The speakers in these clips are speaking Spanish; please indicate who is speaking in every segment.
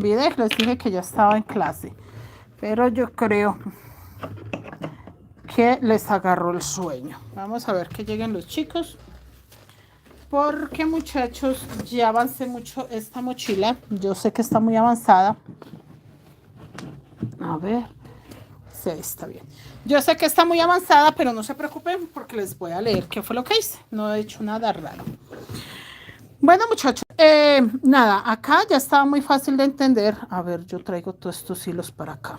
Speaker 1: Les dije que ya estaba en clase, pero yo creo que les agarró el sueño. Vamos a ver que lleguen los chicos, porque muchachos, ya avancé mucho esta mochila. Yo sé que está muy avanzada. A ver, sí, está bien. Yo sé que está muy avanzada, pero no se preocupen porque les voy a leer qué fue lo que hice. No he hecho nada raro. Bueno, muchachos, nada, acá ya estaba muy fácil de entender. A ver, yo traigo todos estos hilos para acá.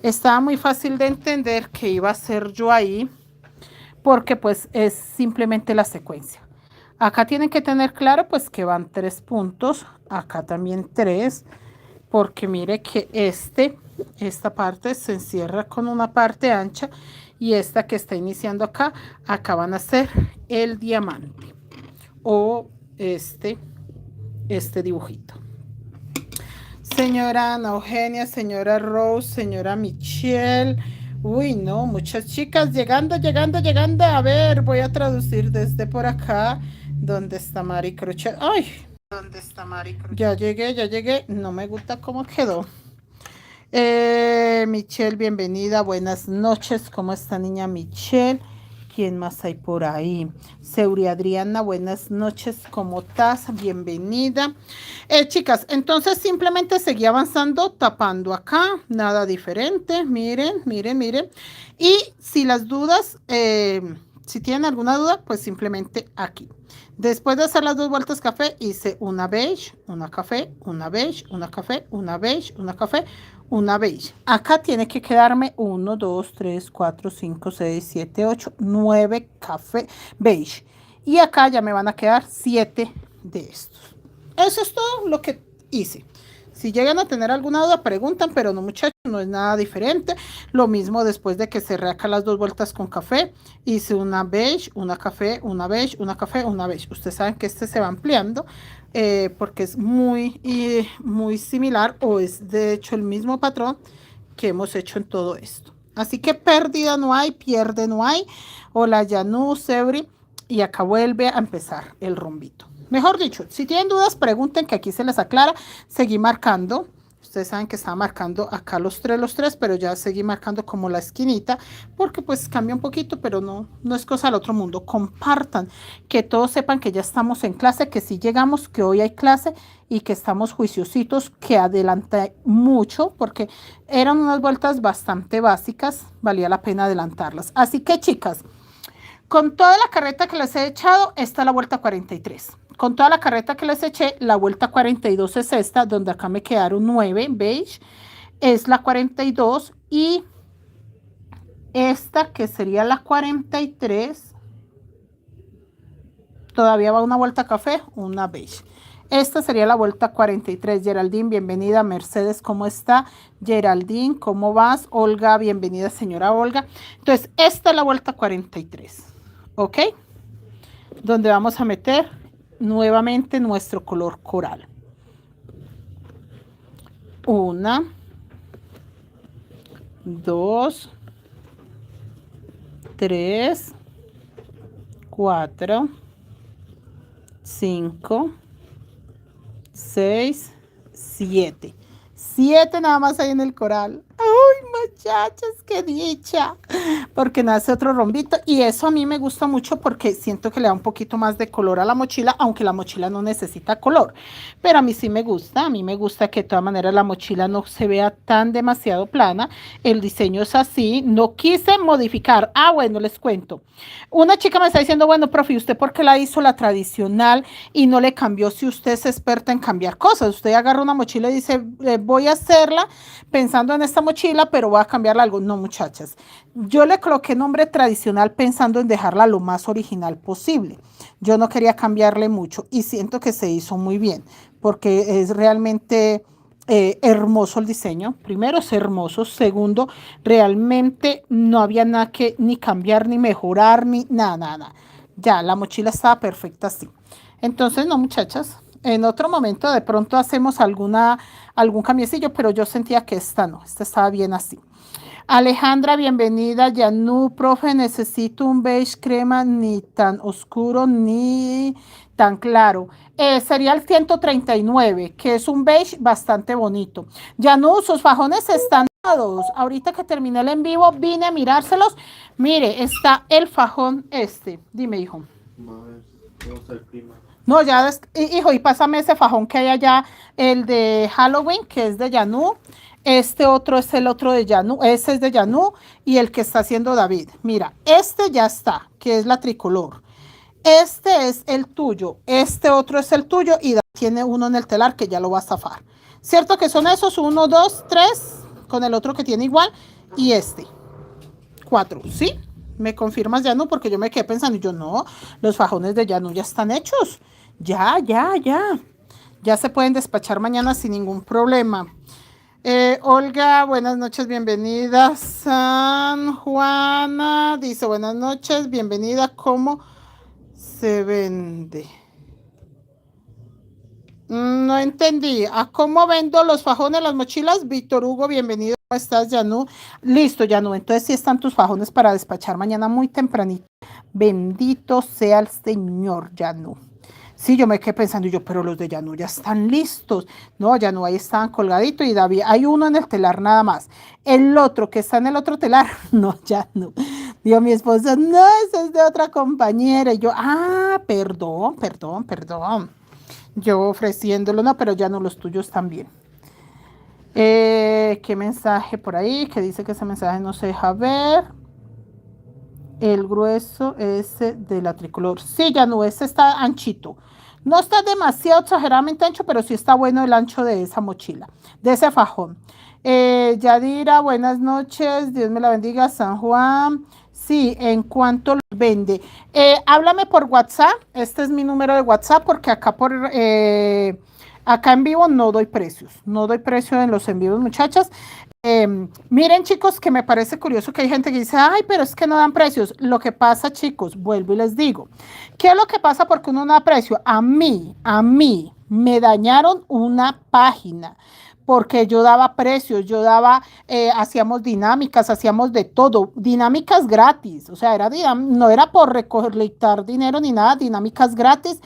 Speaker 1: Estaba muy fácil de entender que iba a ser yo ahí, porque pues es simplemente la secuencia. Acá tienen que tener claro pues que van 3 puntos, acá también 3, porque mire que esta parte se encierra con una parte ancha y esta que está iniciando acá, acá van a ser el diamante o este dibujito. Señora Ana Eugenia, señora Rose, señora Michelle. Uy, no, muchas chicas llegando. A ver, voy a traducir desde por acá. ¿Dónde está Mari Crochet? Ay, ¿dónde está Mari Crochet? Ya llegué. No me gusta cómo quedó. Michelle, bienvenida. Buenas noches. ¿Cómo está, niña Michelle? ¿Quién más hay por ahí? Seuri Adriana, buenas noches, ¿cómo estás? Bienvenida. Chicas, entonces simplemente seguí avanzando, tapando acá, nada diferente. Miren. Y si las dudas, si tienen alguna duda, pues simplemente aquí. Después de hacer las 2 vueltas café, hice una beige, una café, una beige, una café, una beige, una café, una beige. Acá tiene que quedarme 1, 2, 3, 4, 5, 6, 7, 8, 9 café beige. Y acá ya me van a quedar 7 de estos. Eso es todo lo que hice. Si llegan a tener alguna duda, preguntan, pero no, muchachos, no es nada diferente. Lo mismo después de que cerré acá las 2 vueltas con café, hice una beige, una café, una beige, una café, una beige. Ustedes saben que este se va ampliando porque es muy similar o es de hecho el mismo patrón que hemos hecho en todo esto. Así que pérdida no hay, pierde no hay. Hola, Yanu, Sebri. Y acá vuelve a empezar el rombito. Mejor dicho, si tienen dudas, pregunten que aquí se les aclara. Seguí marcando. Ustedes saben que estaba marcando acá los tres, pero ya seguí marcando como la esquinita, porque pues cambia un poquito, pero no es cosa del otro mundo. Compartan, que todos sepan que ya estamos en clase, que si llegamos, que hoy hay clase y que estamos juiciositos, que adelanté mucho, porque eran unas vueltas bastante básicas, valía la pena adelantarlas. Así que, chicas, con toda la carreta que les he echado, esta es la vuelta 43. Con toda la carreta que les eché, la vuelta 42 es esta, donde acá me quedaron 9 beige. Es la 42 y esta que sería la 43. Todavía va una vuelta café, una beige. Esta sería la vuelta 43. Geraldine, bienvenida. Mercedes, ¿cómo está? Geraldine, ¿cómo vas? Olga, bienvenida, señora Olga. Entonces, esta es la vuelta 43. ¿Ok? Donde vamos a meter nuevamente nuestro color coral. 1, 2, 3, 4, 5, 6, 7. 7 nada más hay en el coral. ¡Ay, muchachos, qué dicha! Porque nace otro rombito y eso a mí me gusta mucho porque siento que le da un poquito más de color a la mochila, aunque la mochila no necesita color. Pero a mí sí me gusta, a mí me gusta que de todas maneras la mochila no se vea tan demasiado plana. El diseño es así, no quise modificar. Bueno, les cuento. Una chica me está diciendo, bueno, profe, ¿usted por qué la hizo la tradicional y no le cambió si usted es experta en cambiar cosas? Usted agarra una mochila y dice, voy a hacerla pensando en esta mochila, pero voy a cambiarla algo. No, muchachas. Yo le coloqué nombre tradicional pensando en dejarla lo más original posible. Yo no quería cambiarle mucho y siento que se hizo muy bien porque es realmente hermoso el diseño. Primero, es hermoso. Segundo, realmente no había nada que ni cambiar, ni mejorar, ni nada. Ya, la mochila estaba perfecta así. Entonces, no, muchachas, en otro momento de pronto hacemos algún cambiecillo, pero yo sentía que esta no, esta estaba bien así. Alejandra, bienvenida. Yanú, profe, necesito un beige crema ni tan oscuro ni tan claro. Sería el 139, que es un beige bastante bonito. Yanú, sus fajones están dados. Ahorita que terminé el en vivo, vine a mirárselos. Mire, está el fajón este. Dime, hijo. No, ya, hijo, y pásame ese fajón que hay allá, el de Halloween, que es de Yanú. Este otro es el otro de Yanú, ese es de Yanú y el que está haciendo David. Mira, este ya está, que es la tricolor. Este es el tuyo, este otro es el tuyo y David tiene uno en el telar que ya lo va a zafar. ¿Cierto que son esos? 1, 2, 3, con el otro que tiene igual y este. 4, ¿sí? ¿Me confirmas Yanú? Porque yo me quedé pensando y yo no, los fajones de Yanú ya están hechos. Ya. Ya se pueden despachar mañana sin ningún problema. Olga, buenas noches, bienvenida. San Juana dice, buenas noches, bienvenida. ¿Cómo se vende? No entendí. ¿A cómo vendo los fajones, las mochilas? Víctor Hugo, bienvenido. ¿Cómo estás, Yanú? Listo, Yanú. Entonces sí están tus fajones para despachar mañana muy tempranito. Bendito sea el Señor, Yanú. Sí, yo me quedé pensando, y yo, pero los de Yanú ya están listos. No, Yanú, ahí estaban colgaditos y David, hay uno en el telar nada más. El otro que está en el otro telar, no, Yanú. Dijo mi esposo, no, ese es de otra compañera. Y yo, perdón. Yo ofreciéndolo, no, pero ya no, los tuyos también. ¿Qué mensaje por ahí? Que dice que ese mensaje no se deja ver. El grueso ese de la tricolor. Sí, ya no, ese está anchito. No está demasiado exageradamente ancho, pero sí está bueno el ancho de esa mochila, de ese fajón. Yadira, buenas noches. Dios me la bendiga. San Juan. Sí, ¿en cuánto lo vende? Háblame por WhatsApp. Este es mi número de WhatsApp porque acá en vivo no doy precios. No doy precio en los en vivos, muchachas. Miren, chicos, que me parece curioso que hay gente que dice, ay, pero es que no dan precios. Lo que pasa, chicos, vuelvo y les digo, ¿qué es lo que pasa porque uno no da precio? A mí me dañaron una página porque yo daba precios, hacíamos dinámicas, hacíamos de todo, dinámicas gratis, o sea, no era por recolectar dinero ni nada, dinámicas gratis,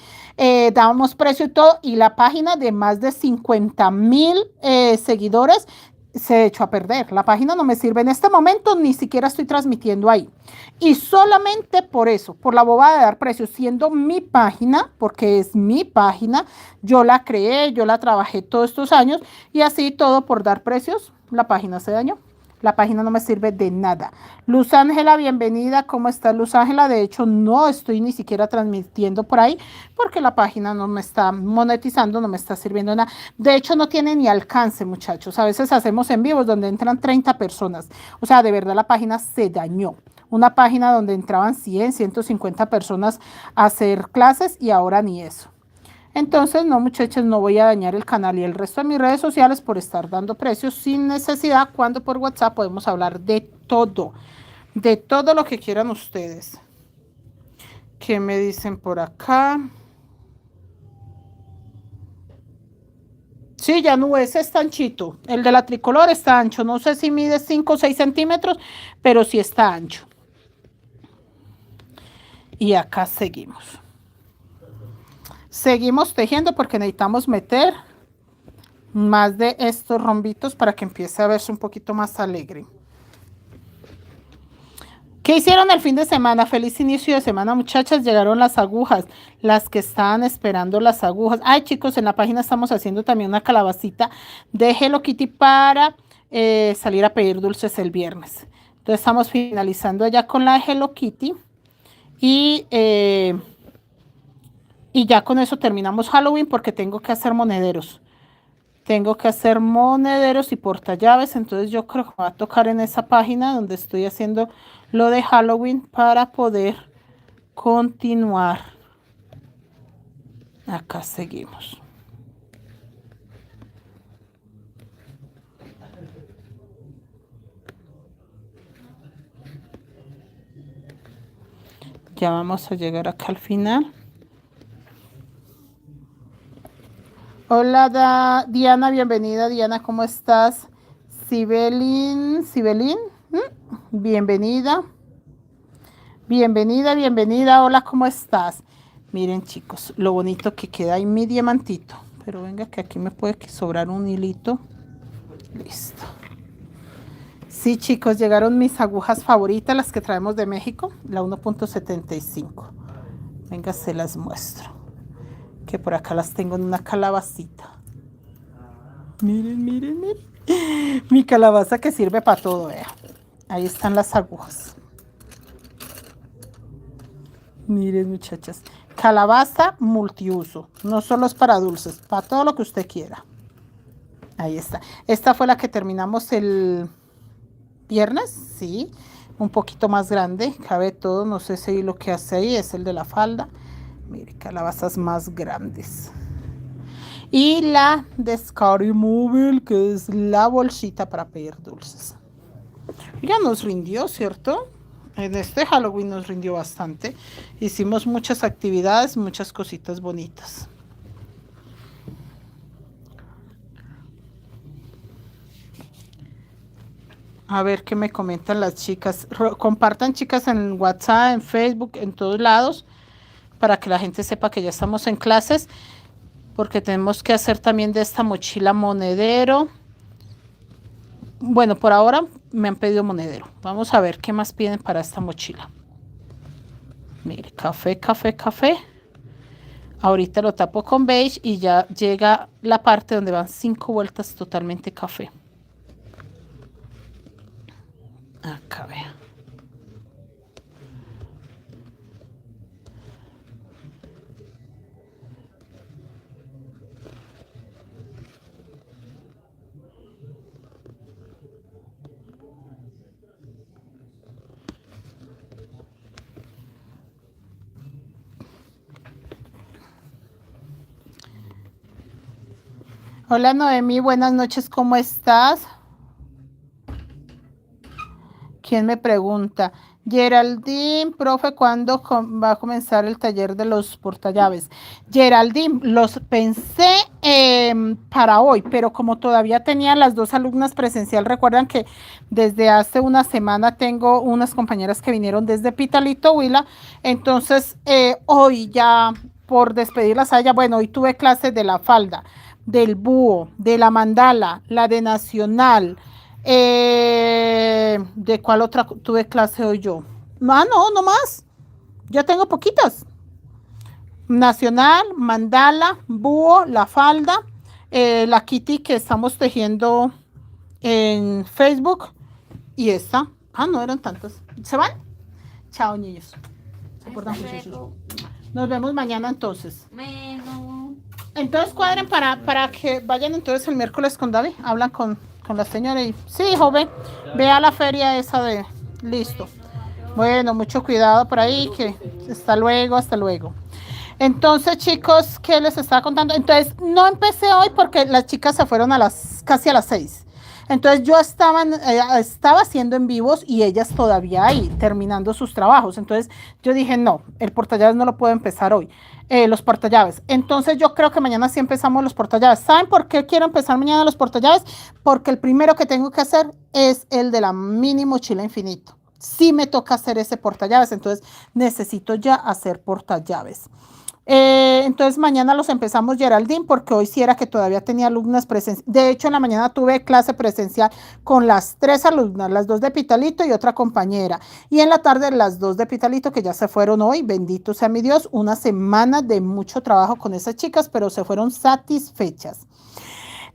Speaker 1: dábamos precio y todo, y la página de más de 50,000 seguidores se echó a perder. La página no me sirve en este momento, ni siquiera estoy transmitiendo ahí. Y solamente por eso, por la bobada de dar precios, siendo mi página, porque es mi página, yo la creé, yo la trabajé todos estos años y así todo por dar precios, la página se dañó. La página no me sirve de nada. Luz Ángela, bienvenida. ¿Cómo estás, Luz Ángela? De hecho, no estoy ni siquiera transmitiendo por ahí porque la página no me está monetizando, no me está sirviendo nada. De hecho, no tiene ni alcance, muchachos. A veces hacemos en vivos donde entran 30 personas. O sea, de verdad la página se dañó. Una página donde entraban 100, 150 personas a hacer clases y ahora ni eso. Entonces, no, muchachos, no voy a dañar el canal y el resto de mis redes sociales por estar dando precios sin necesidad, cuando por WhatsApp podemos hablar de todo lo que quieran ustedes. ¿Qué me dicen por acá? Sí, ya no, ese está anchito. El de la tricolor está ancho. No sé si mide 5 o 6 centímetros, pero sí está ancho. Y acá seguimos. Seguimos tejiendo porque necesitamos meter más de estos rombitos para que empiece a verse un poquito más alegre. ¿Qué hicieron el fin de semana? Feliz inicio de semana, muchachas. Llegaron las agujas, las que estaban esperando las agujas. Ay, chicos, en la página estamos haciendo también una calabacita de Hello Kitty para salir a pedir dulces el viernes. Entonces estamos finalizando ya con la Hello Kitty y ya con eso terminamos Halloween porque tengo que hacer monederos. Tengo que hacer monederos y portallaves, entonces yo creo que me va a tocar en esa página donde estoy haciendo lo de Halloween para poder continuar. Acá seguimos. Ya vamos a llegar acá al final. Hola Diana, bienvenida Diana, ¿cómo estás? Sibelín, Bienvenida. Bienvenida, bienvenida. Hola, ¿cómo estás? Miren, chicos, lo bonito que queda ahí mi diamantito. Pero venga, que aquí me puede sobrar un hilito. Listo. Sí, chicos, llegaron mis agujas favoritas, las que traemos de México, la 1.75. Venga, se las muestro. Que por acá las tengo en una calabacita. Miren, miren, miren. Mi calabaza que sirve para todo, vea. Ahí están las agujas. Miren, muchachas. Calabaza multiuso. No solo es para dulces, para todo lo que usted quiera. Ahí está. Esta fue la que terminamos el viernes, sí. Un poquito más grande. Cabe todo. No sé si lo que hace ahí es el de la falda. Mire, calabazas más grandes. Y la de Scary Mobile, que es la bolsita para pedir dulces. Ya nos rindió, ¿cierto? En este Halloween nos rindió bastante. Hicimos muchas actividades, muchas cositas bonitas. A ver qué me comentan las chicas. Compartan, chicas, en WhatsApp, en Facebook, en todos lados, para que la gente sepa que ya estamos en clases, porque tenemos que hacer también de esta mochila monedero. Bueno, por ahora me han pedido monedero. Vamos a ver qué más piden para esta mochila. Mire, café, café, café. Ahorita lo tapo con beige y ya llega la parte donde van 5 vueltas totalmente café. Acá vea. Hola Noemí, buenas noches, ¿cómo estás? ¿Quién me pregunta? Geraldine, profe, ¿cuándo va a comenzar el taller de los portallaves? Geraldine, los pensé para hoy, pero como todavía tenía las 2 alumnas presencial, recuerdan que desde hace una semana tengo unas compañeras que vinieron desde Pitalito, Huila, entonces hoy ya por despedirlas a ella, bueno, hoy tuve clases de la falda, del búho, de la mandala, la de nacional. ¿De cuál otra tuve clase hoy yo? Ah, no, no más. Ya tengo poquitas. Nacional, mandala, búho, la falda, la kitty que estamos tejiendo en Facebook y esta. Ah, no eran tantas. ¿Se van? Chao, niños. Nos vemos mañana entonces. Bueno. Entonces cuadren para que vayan entonces el miércoles con David. Hablan con la señora y sí, joven, ve a la feria esa de listo. Bueno, mucho cuidado por ahí, que hasta luego, hasta luego. Entonces, chicos, ¿qué les estaba contando? Entonces, no empecé hoy porque las chicas se fueron casi a las 6. Entonces, yo estaba haciendo en vivos y ellas todavía ahí, terminando sus trabajos. Entonces, yo dije, no, el portallaves no lo puedo empezar hoy. Los portallaves. Entonces, yo creo que mañana sí empezamos los portallaves. ¿Saben por qué quiero empezar mañana los portallaves? Porque el primero que tengo que hacer es el de la mini mochila infinito. Sí me toca hacer ese portallaves, entonces necesito ya hacer portallaves. Entonces mañana los empezamos, Geraldine, porque hoy sí era que todavía tenía alumnas presenciales. De hecho, en la mañana tuve clase presencial con las 3 alumnas, las 2 de Pitalito y otra compañera. Y en la tarde las 2 de Pitalito que ya se fueron hoy, bendito sea mi Dios, una semana de mucho trabajo con esas chicas, pero se fueron satisfechas.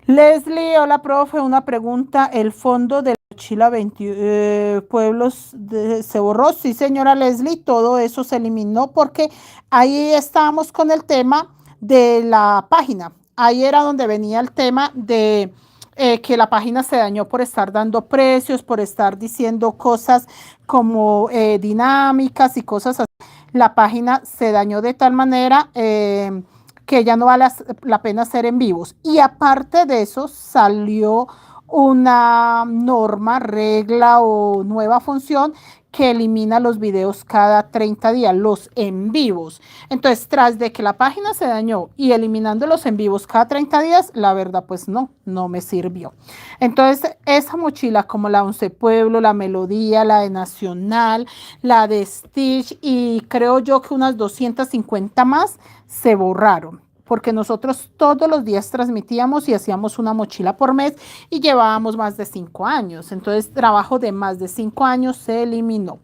Speaker 1: Leslie, hola profe, una pregunta, ¿el fondo de la mochila 20 pueblos se borró? Sí, señora Leslie, todo eso se eliminó porque ahí estábamos con el tema de la página. Ahí era donde venía el tema de que la página se dañó por estar dando precios, por estar diciendo cosas como dinámicas y cosas así. La página se dañó de tal manera que ya no vale la pena hacer en vivos. Y aparte de eso, salió una norma, regla o nueva función que elimina los videos cada 30 días, los en vivos. Entonces, tras de que la página se dañó y eliminando los en vivos cada 30 días, la verdad, pues no me sirvió. Entonces, esa mochila como la Once Pueblo, la Melodía, la de Nacional, la de Stitch y creo yo que unas 250 más se borraron, porque nosotros todos los días transmitíamos y hacíamos una mochila por mes y llevábamos más de 5 años. Entonces, trabajo de más de 5 años se eliminó.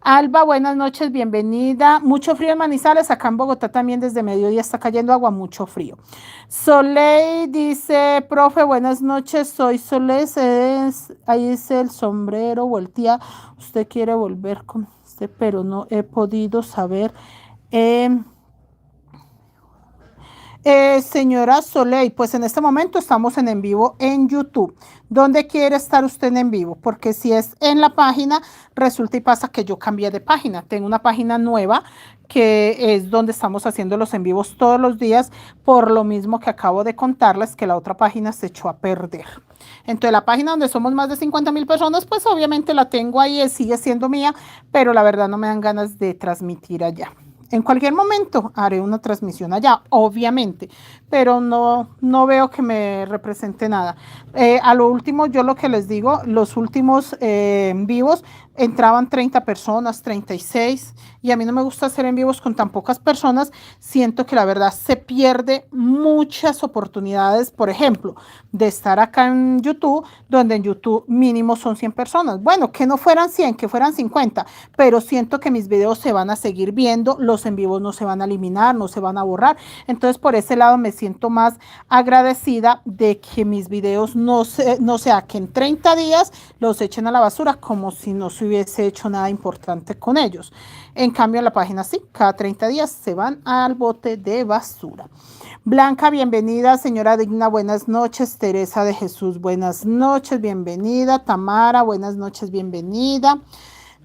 Speaker 1: Alba, buenas noches, bienvenida. Mucho frío en Manizales, acá en Bogotá también desde mediodía está cayendo agua, mucho frío. Soleil dice, profe, buenas noches, soy Soleil, ahí es el sombrero, voltea, usted quiere volver con este, pero no he podido saber. Señora Soleil, pues en este momento estamos en vivo en YouTube. ¿Dónde quiere estar usted en vivo? Porque si es en la página, resulta y pasa que yo cambié de página. Tengo una página nueva que es donde estamos haciendo los en vivos todos los días, por lo mismo que acabo de contarles que la otra página se echó a perder. Entonces la página donde somos más de 50,000 personas, pues obviamente la tengo ahí, sigue siendo mía, pero la verdad no me dan ganas de transmitir allá. En cualquier momento haré una transmisión allá, obviamente, pero no veo que me represente nada. A lo último, yo lo que les digo, los últimos en vivos entraban 30 personas, 36, y a mí no me gusta hacer en vivos con tan pocas personas. Siento que la verdad se pierde muchas oportunidades, por ejemplo, de estar acá en YouTube, donde en YouTube mínimo son 100 personas. Bueno, que no fueran 100, que fueran 50, pero siento que mis videos se van a seguir viendo, los en vivos no se van a eliminar, no se van a borrar. Entonces, por ese lado me siento más agradecida de que mis videos no sea que en 30 días los echen a la basura como si no se hubiese hecho nada importante con ellos. En cambio, en la página sí, cada 30 días se van al bote de basura. Blanca, bienvenida. Señora Digna, buenas noches. Teresa de Jesús, buenas noches, bienvenida. Tamara, buenas noches, bienvenida.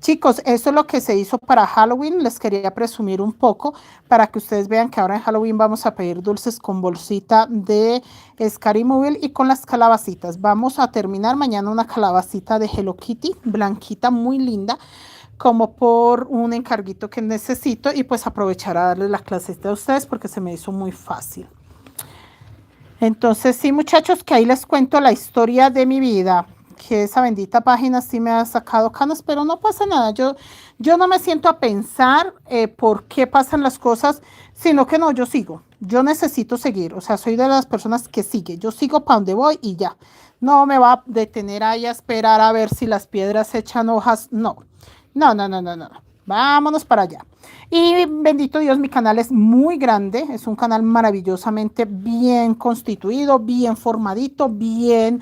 Speaker 1: Chicos, eso es lo que se hizo para Halloween. Les quería presumir un poco para que ustedes vean que ahora en Halloween vamos a pedir dulces con bolsita de Scary Movie y con las calabacitas. Vamos a terminar mañana una calabacita de Hello Kitty, blanquita, muy linda, como por un encarguito que necesito y pues aprovechar a darles la clasita a ustedes porque se me hizo muy fácil. Entonces sí, muchachos, que ahí les cuento la historia de mi vida, que esa bendita página sí me ha sacado canas, pero no pasa nada. Yo no me siento a pensar por qué pasan las cosas, sino que no, yo sigo. Yo necesito seguir, o sea, soy de las personas que sigue. Yo sigo para donde voy y ya. No me va a detener ahí a esperar a ver si las piedras echan hojas. No, no. Vámonos para allá. Y bendito Dios, mi canal es muy grande, es un canal maravillosamente bien constituido, bien formadito, bien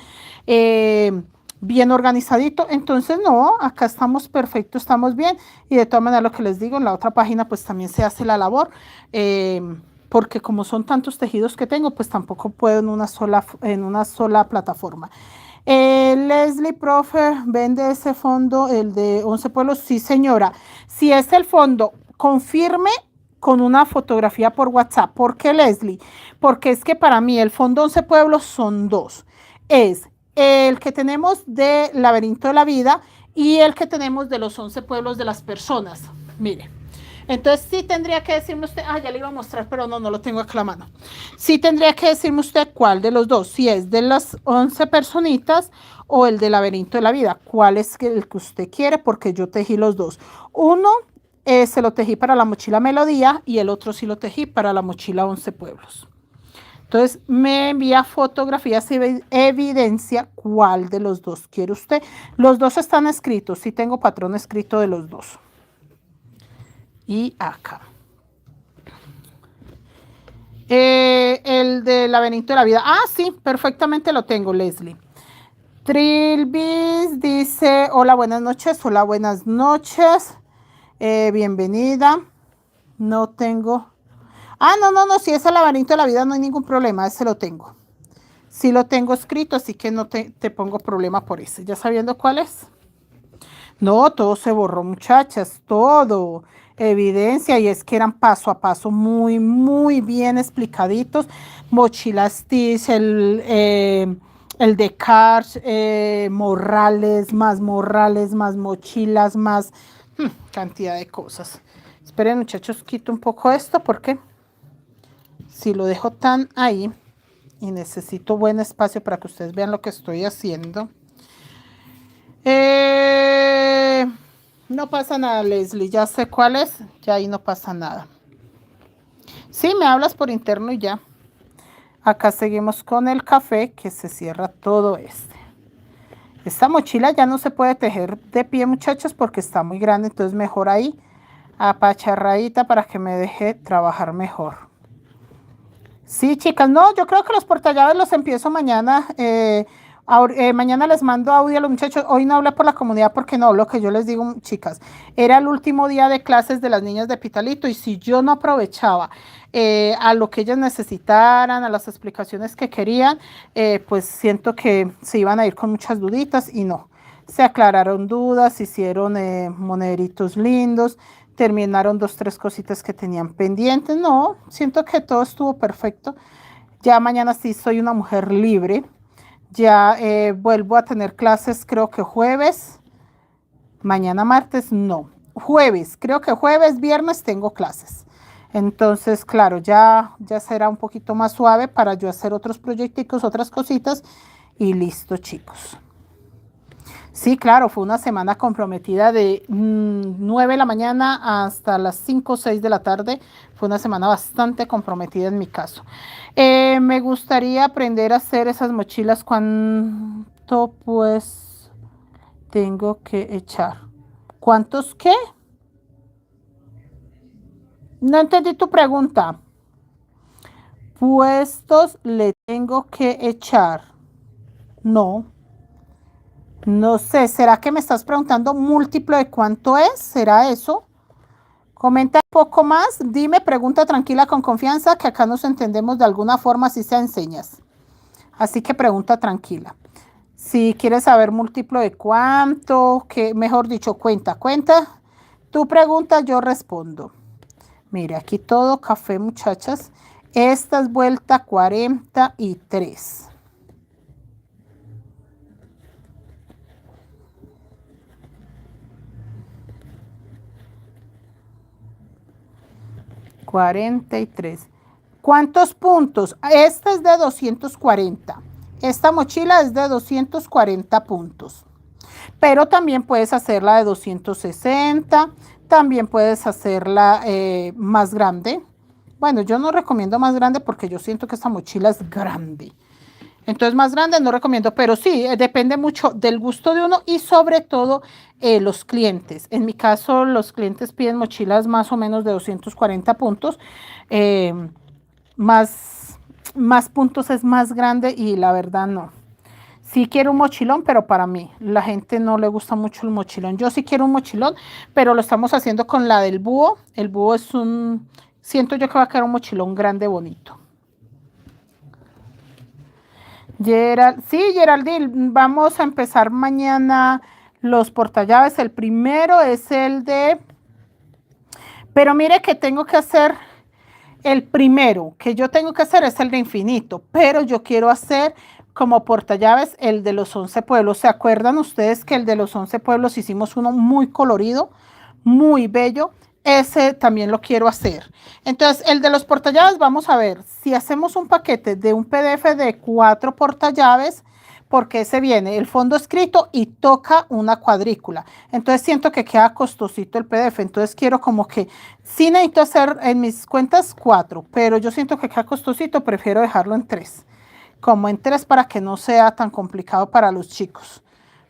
Speaker 1: organizadito. Entonces, no, acá estamos perfectos, estamos bien. Y de todas maneras, lo que les digo, en la otra página pues también se hace la labor. Porque como son tantos tejidos que tengo, pues tampoco puedo en una sola plataforma. Leslie, profe, ¿vende ese fondo, el de 11 pueblos? Sí, señora. Si es el fondo, confirme con una fotografía por WhatsApp. ¿Por qué, Leslie? Porque es que para mí el fondo 11 pueblos son dos. Es el que tenemos de Laberinto de la Vida y el que tenemos de los 11 pueblos de las personas. Mire. Entonces sí tendría que decirme usted, ya le iba a mostrar, pero no lo tengo acá a la mano. Sí tendría que decirme usted cuál de los dos, si es de las 11 personitas o el del Laberinto de la Vida, cuál es el que usted quiere, porque yo tejí los dos. Uno se lo tejí para la mochila Melodía y el otro sí lo tejí para la mochila 11 pueblos. Entonces me envía fotografías y evidencia cuál de los dos quiere usted. Los dos están escritos, sí tengo patrón escrito de los dos. Y acá. El del Laberinto de la Vida. Sí, perfectamente lo tengo, Leslie. Trilbis dice, hola, buenas noches. Hola, buenas noches. Bienvenida. No tengo. No, si es el Laberinto de la Vida no hay ningún problema, ese lo tengo. Sí lo tengo escrito, así que no te pongo problema por ese. ¿Ya sabiendo cuál es? No, todo se borró, muchachas, todo. Evidencia, y es que eran paso a paso muy bien explicaditos. Mochila Stitch, el de Cars, morrales, más mochilas, más cantidad de cosas. Esperen, muchachos, quito un poco esto porque si lo dejo tan ahí y necesito buen espacio para que ustedes vean lo que estoy haciendo. No pasa nada, Leslie, ya sé cuál es, ya ahí no pasa nada. Sí, me hablas por interno y ya. Acá seguimos con el café, que se cierra todo este. Esta mochila ya no se puede tejer de pie, muchachos, porque está muy grande, entonces mejor ahí apacharradita para que me deje trabajar mejor. Sí, chicas, no, yo creo que los portallaves los empiezo mañana. Mañana les mando audio a los muchachos. Hoy no hablé por la comunidad porque no, lo que yo les digo, chicas, era el último día de clases de las niñas de Pitalito y si yo no aprovechaba a lo que ellas necesitaran, a las explicaciones que querían, pues siento que se iban a ir con muchas duditas y no. Se aclararon dudas, hicieron monederitos lindos, terminaron 2, 3 cositas que tenían pendientes. No, siento que todo estuvo perfecto. Ya mañana sí soy una mujer libre. Ya vuelvo a tener clases, creo que jueves. Mañana martes, no. Jueves, creo que jueves, viernes tengo clases. Entonces, claro, ya será un poquito más suave para yo hacer otros proyecticos, otras cositas. Y listo, chicos. Sí, claro, fue una semana comprometida de 9 de la mañana hasta las 5 o 6 de la tarde. Fue una semana bastante comprometida en mi caso. Me gustaría aprender a hacer esas mochilas. ¿Cuánto pues tengo que echar? ¿Cuántos qué? No entendí tu pregunta. ¿Puestos le tengo que echar? No. No sé, ¿será que me estás preguntando múltiplo de cuánto es? ¿Será eso? Comenta un poco más, dime, pregunta tranquila con confianza, que acá nos entendemos de alguna forma si se enseñas. Así que pregunta tranquila. Si quieres saber múltiplo de cuánto, que mejor dicho, cuenta. Tu pregunta, yo respondo. Mire, aquí todo café, muchachas. Esta es vuelta 43. 43. ¿Cuántos puntos? Esta es de 240. Esta mochila es de 240 puntos. Pero también puedes hacerla de 260. También puedes hacerla más grande. Bueno, yo no recomiendo más grande porque yo siento que esta mochila es grande. Entonces más grande no recomiendo, pero sí, depende mucho del gusto de uno y sobre todo los clientes. En mi caso, los clientes piden mochilas más o menos de 240 puntos. Eh, más puntos es más grande y la verdad no. Sí quiero un mochilón, pero para mí, la gente no le gusta mucho el mochilón. Yo sí quiero un mochilón, pero lo estamos haciendo con la del búho. El búho es siento yo que va a quedar un mochilón grande, bonito. Sí, Geraldine, vamos a empezar mañana los portallaves. El primero es el de... Pero mire que tengo que hacer... El primero que yo tengo que hacer es el de infinito, pero yo quiero hacer como portallaves el de los 11 pueblos. ¿Se acuerdan ustedes que el de los 11 pueblos hicimos uno muy colorido, muy bello? Ese también lo quiero hacer. Entonces, el de los portallaves, vamos a ver si hacemos un paquete de un PDF de 4 portallaves, porque ese viene el fondo escrito y toca una cuadrícula. Entonces siento que queda costosito el PDF. Entonces quiero como que, sí necesito hacer en mis cuentas 4, pero yo siento que queda costosito, prefiero dejarlo en 3. Como en 3 para que no sea tan complicado para los chicos.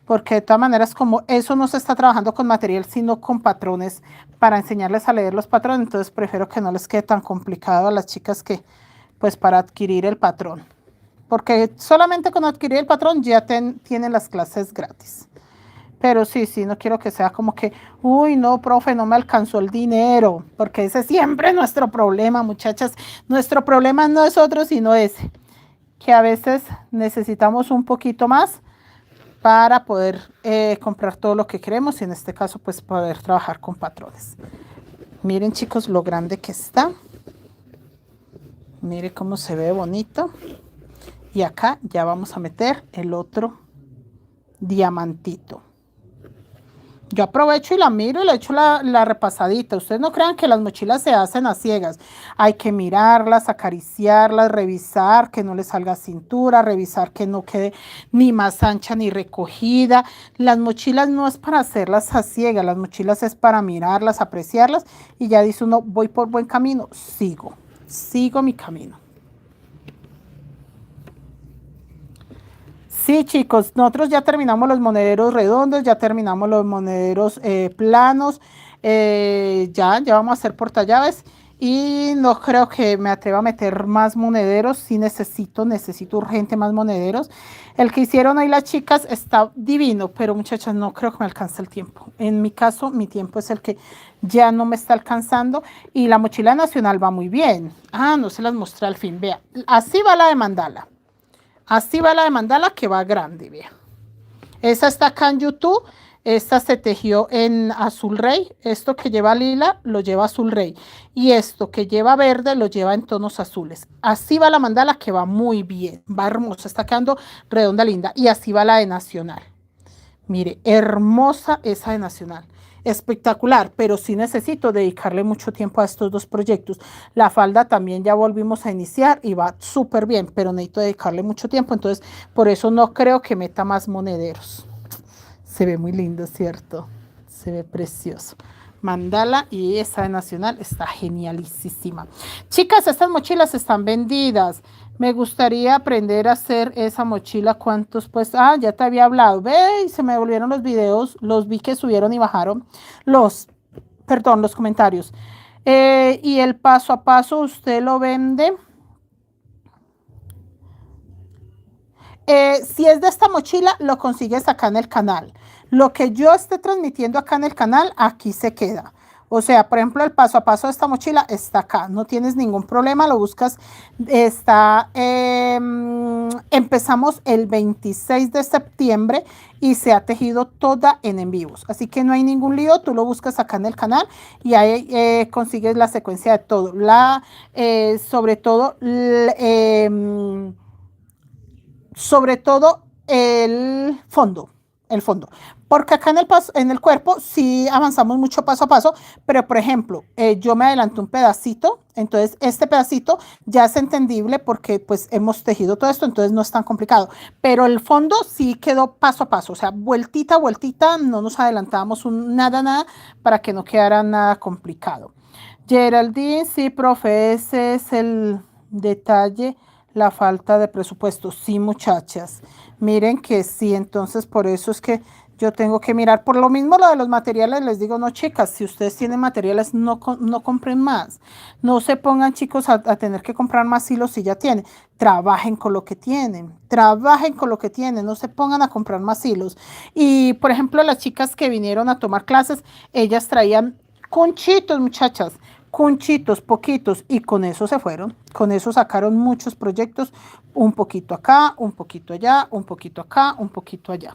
Speaker 1: Porque de todas maneras, como eso no se está trabajando con material, sino con patrones, para enseñarles a leer los patrones, entonces prefiero que no les quede tan complicado a las chicas que, pues para adquirir el patrón. Porque solamente con adquirir el patrón ya tienen las clases gratis. Pero sí, no quiero que sea como que, uy, no, profe, no me alcanzó el dinero. Porque ese es siempre nuestro problema, muchachas. Nuestro problema no es otro, sino ese. Que a veces necesitamos un poquito más para poder comprar todo lo que queremos. Y en este caso, pues poder trabajar con patrones. Miren, chicos, lo grande que está. Miren cómo se ve bonito. Y acá ya vamos a meter el otro diamantito. Yo aprovecho y la miro y le echo la repasadita. Ustedes no crean que las mochilas se hacen a ciegas. Hay que mirarlas, acariciarlas, revisar que no le salga cintura, revisar que no quede ni más ancha ni recogida. Las mochilas no es para hacerlas a ciegas, las mochilas es para mirarlas, apreciarlas y ya dice uno, voy por buen camino, sigo mi camino. Sí, chicos, nosotros ya terminamos los monederos redondos, ya terminamos los monederos planos, ya vamos a hacer portallaves y no creo que me atreva a meter más monederos, sí necesito urgente más monederos. El que hicieron hoy las chicas está divino, pero muchachas, no creo que me alcance el tiempo. En mi caso, mi tiempo es el que ya no me está alcanzando y la mochila nacional va muy bien. Ah, no se las mostré al fin, vea, así va la de mandala. Así va la de mandala que va grande, vea. Esa está acá en YouTube. Esta se tejió en azul rey. Esto que lleva lila lo lleva azul rey. Y esto que lleva verde lo lleva en tonos azules. Así va la mandala que va muy bien. Va hermosa. Está quedando redonda, linda. Y así va la de nacional. Mire, hermosa esa de nacional. Espectacular, pero sí necesito dedicarle mucho tiempo a estos dos proyectos. La falda también ya volvimos a iniciar y va súper bien, pero necesito dedicarle mucho tiempo, entonces por eso no creo que meta más monederos. Se ve muy lindo, ¿cierto? Se ve precioso. Mandala y esa de nacional está genialísima. Chicas, estas mochilas están vendidas. Me gustaría aprender a hacer esa mochila. ¿Cuántos? Pues, ya te había hablado. Ve, se me volvieron los videos. Los vi que subieron y bajaron los comentarios. Y el paso a paso usted lo vende. Si es de esta mochila, lo consigues acá en el canal. Lo que yo esté transmitiendo acá en el canal, aquí se queda. O sea, por ejemplo, el paso a paso de esta mochila está acá. No tienes ningún problema, lo buscas. Empezamos el 26 de septiembre y se ha tejido toda en envíos. Así que no hay ningún lío, tú lo buscas acá en el canal y ahí consigues la secuencia de todo. Sobre todo el fondo, porque acá en el cuerpo sí avanzamos mucho paso a paso, pero por ejemplo, yo me adelanto un pedacito, entonces este pedacito ya es entendible porque pues hemos tejido todo esto, entonces no es tan complicado, pero el fondo sí quedó paso a paso, o sea, vueltita, no nos adelantamos nada para que no quedara nada complicado. Geraldine, sí, profe, ese es el detalle, la falta de presupuesto. Sí, muchachas, miren que sí, entonces por eso es que yo tengo que mirar. Por lo mismo lo de los materiales, les digo, no, chicas, si ustedes tienen materiales, no compren más. No se pongan, chicos, a tener que comprar más hilos si ya tienen. Trabajen con lo que tienen, no se pongan a comprar más hilos. Y, por ejemplo, las chicas que vinieron a tomar clases, ellas traían conchitos, muchachas, conchitos, poquitos, y con eso se fueron. Con eso sacaron muchos proyectos, un poquito acá, un poquito allá, un poquito acá, un poquito allá.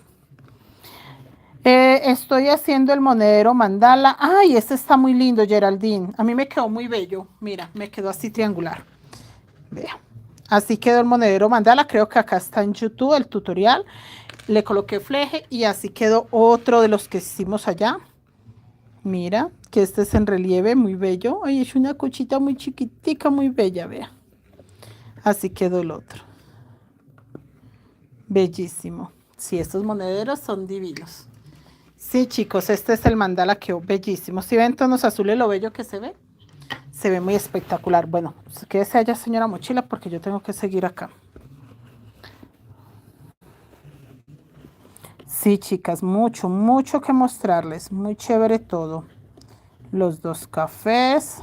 Speaker 1: Estoy haciendo el monedero mandala. Ay, este está muy lindo, Geraldine. A mí me quedó muy bello. Mira, me quedó así triangular. Vea. Así quedó el monedero mandala. Creo que acá está en YouTube el tutorial. Le coloqué fleje y así quedó otro de los que hicimos allá. Mira, que este es en relieve, muy bello. Ay, es una cochita muy chiquitica, muy bella, vea. Así quedó el otro. Bellísimo. Sí, estos monederos son divinos. Sí, chicos, este es el mandala, que bellísimo. Si ven tonos azules, lo bello que se ve. Se ve muy espectacular. Bueno, quédese allá, señora mochila, porque yo tengo que seguir acá. Sí, chicas, mucho que mostrarles. Muy chévere todo. Los dos cafés.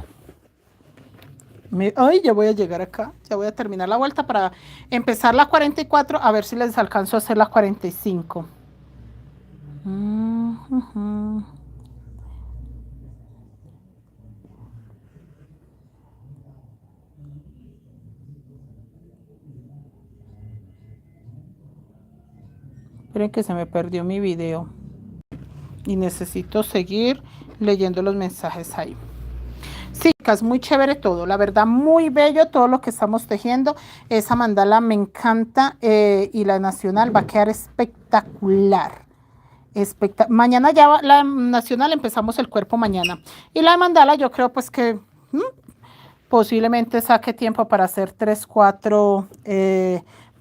Speaker 1: Ay, ya voy a llegar acá. Ya voy a terminar la vuelta para empezar la 44. A ver si les alcanzo a hacer la 45. Esperen que se me perdió mi video. Y necesito seguir leyendo los mensajes ahí. Sí, Es muy chévere todo, la verdad, muy bello todo lo que estamos tejiendo. Esa mandala me encanta y la nacional va a quedar espectacular. Mañana ya la nacional empezamos el cuerpo mañana. Y la mandala yo creo pues que posiblemente saque tiempo para hacer 3, 4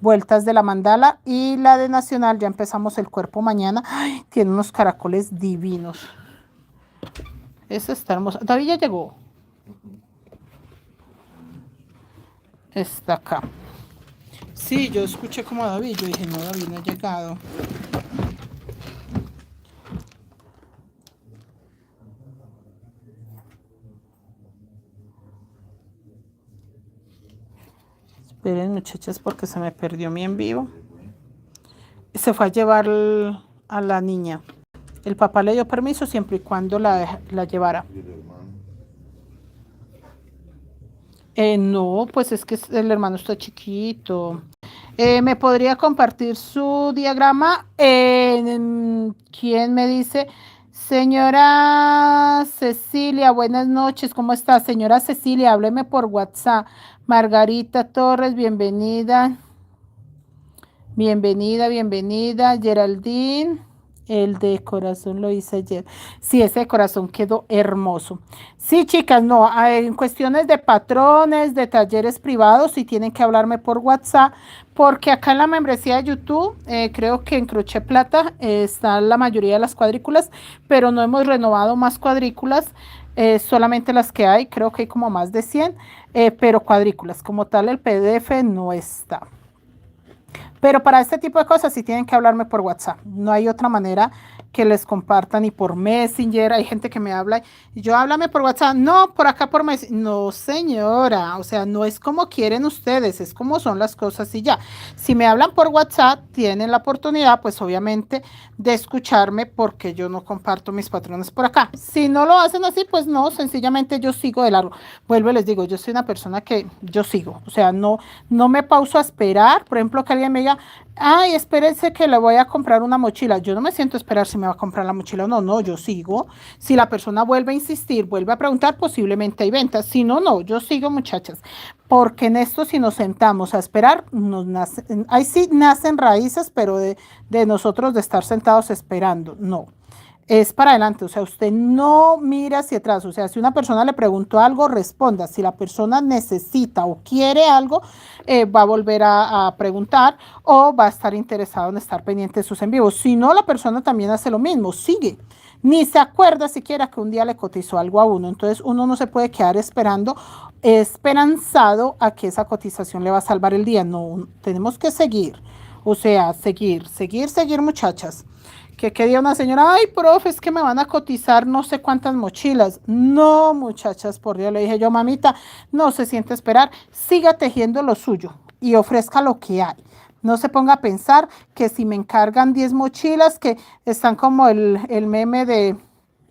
Speaker 1: vueltas de la mandala. Y la de nacional ya empezamos el cuerpo mañana. Ay, tiene unos caracoles divinos. Esa está hermosa. David ya llegó. Está acá. Sí, yo escuché como a David. Yo dije, no, David no ha llegado. Esperen, muchachas, porque se me perdió mi en vivo. Se fue a llevar a la niña. El papá le dio permiso siempre y cuando la llevara. No, pues es que el hermano está chiquito. ¿Me podría compartir su diagrama? ¿Quién me dice? Señora Cecilia, buenas noches, ¿cómo está? Señora Cecilia, hábleme por WhatsApp. Margarita Torres, bienvenida. Bienvenida, bienvenida. Geraldine, el de corazón lo hice ayer. Sí, ese de corazón quedó hermoso. Sí, chicas, no, en cuestiones de patrones, de talleres privados, sí tienen que hablarme por WhatsApp, porque acá en la membresía de YouTube, creo que en Crochet Plata están la mayoría de las cuadrículas, pero no hemos renovado más cuadrículas, solamente las que hay, creo que hay como más de 100, pero cuadrículas, como tal el PDF no está. Pero para este tipo de cosas sí tienen que hablarme por WhatsApp. No hay otra manera que les compartan, y por Messenger. Hay gente que me habla y yo, háblame por WhatsApp. No, por acá por Messenger. No, señora. O sea, no es como quieren ustedes, es como son las cosas y ya. Si me hablan por WhatsApp, tienen la oportunidad, pues obviamente, de escucharme, porque yo no comparto mis patrones por acá. Si no lo hacen así, pues no, sencillamente yo sigo de largo. Vuelvo y les digo, yo soy una persona que yo sigo. O sea, no me pauso a esperar. Por ejemplo, que alguien me diga, ay, espérense que le voy a comprar una mochila. Yo no me siento a esperar si me va a comprar la mochila o no. No, yo sigo. Si la persona vuelve a insistir, vuelve a preguntar, posiblemente hay ventas. Si no, no, yo sigo, muchachas. Porque en esto, si nos sentamos a esperar, ahí sí nacen raíces, pero de nosotros de estar sentados esperando, no. Es para adelante, o sea, usted no mira hacia atrás. O sea, si una persona le preguntó algo, responda. Si la persona necesita o quiere algo, va a volver a preguntar, o va a estar interesado en estar pendiente de sus en vivos. Si no, la persona también hace lo mismo, sigue. Ni se acuerda siquiera que un día le cotizó algo a uno. Entonces uno no se puede quedar esperanzado a que esa cotización le va a salvar el día. No, tenemos que seguir. O sea, seguir, muchachas. Que quería una señora, ay, profe, es que me van a cotizar no sé cuántas mochilas. No, muchachas, por Dios, le dije yo, mamita, no se siente esperar, siga tejiendo lo suyo y ofrezca lo que hay. No se ponga a pensar que si me encargan 10 mochilas, que están como el meme de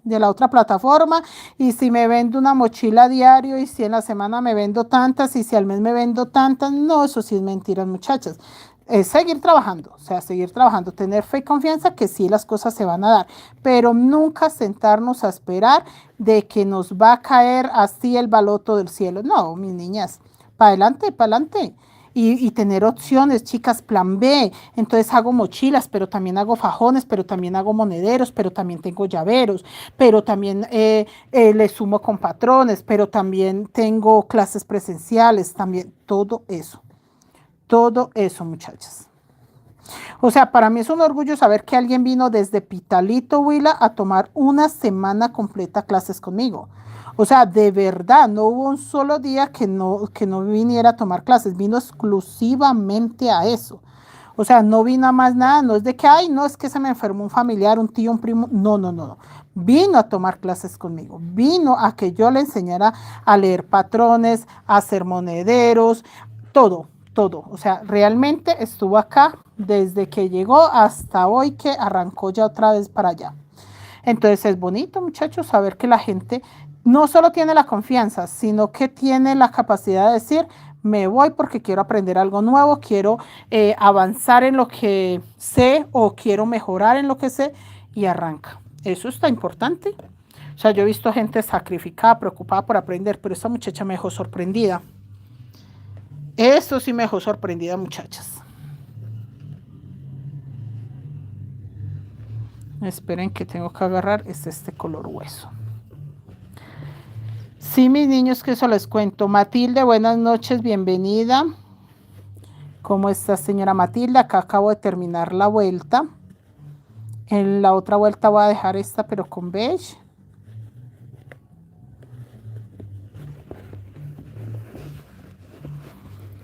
Speaker 1: la otra plataforma, y si me vendo una mochila a diario, y si en la semana me vendo tantas, y si al mes me vendo tantas. No, eso sí es mentira, muchachas. Es seguir trabajando, o sea, seguir trabajando, tener fe y confianza que sí las cosas se van a dar, pero nunca sentarnos a esperar de que nos va a caer así el baloto del cielo. No, mis niñas, para adelante, para adelante. Y tener opciones, chicas, plan B. Entonces hago mochilas, pero también hago fajones, pero también hago monederos, pero también tengo llaveros, pero también le sumo con patrones, pero también tengo clases presenciales, también todo eso. Todo eso, muchachas. O sea, para mí es un orgullo saber que alguien vino desde Pitalito, Huila, a tomar una semana completa clases conmigo. O sea, de verdad, no hubo un solo día que no viniera a tomar clases. Vino exclusivamente a eso. O sea, no vino a más nada. No es de que, ay, no, es que se me enfermó un familiar, un tío, un primo. No, no, no. Vino a tomar clases conmigo. Vino a que yo le enseñara a leer patrones, a hacer monederos, todo. Todo, o sea, realmente estuvo acá desde que llegó hasta hoy, que arrancó ya otra vez para allá. Entonces es bonito, muchachos, saber que la gente no solo tiene la confianza, sino que tiene la capacidad de decir, me voy porque quiero aprender algo nuevo, quiero avanzar en lo que sé, o quiero mejorar en lo que sé, y arranca. Eso está importante. O sea, yo he visto gente sacrificada, preocupada por aprender, pero esta muchacha me dejó sorprendida. Esto sí me dejó sorprendida, muchachas. Esperen que tengo que agarrar este color hueso. Sí, mis niños, que eso les cuento. Matilde, buenas noches, bienvenida. ¿Cómo está, señora Matilde? Acá acabo de terminar la vuelta. En la otra vuelta voy a dejar esta, pero con beige.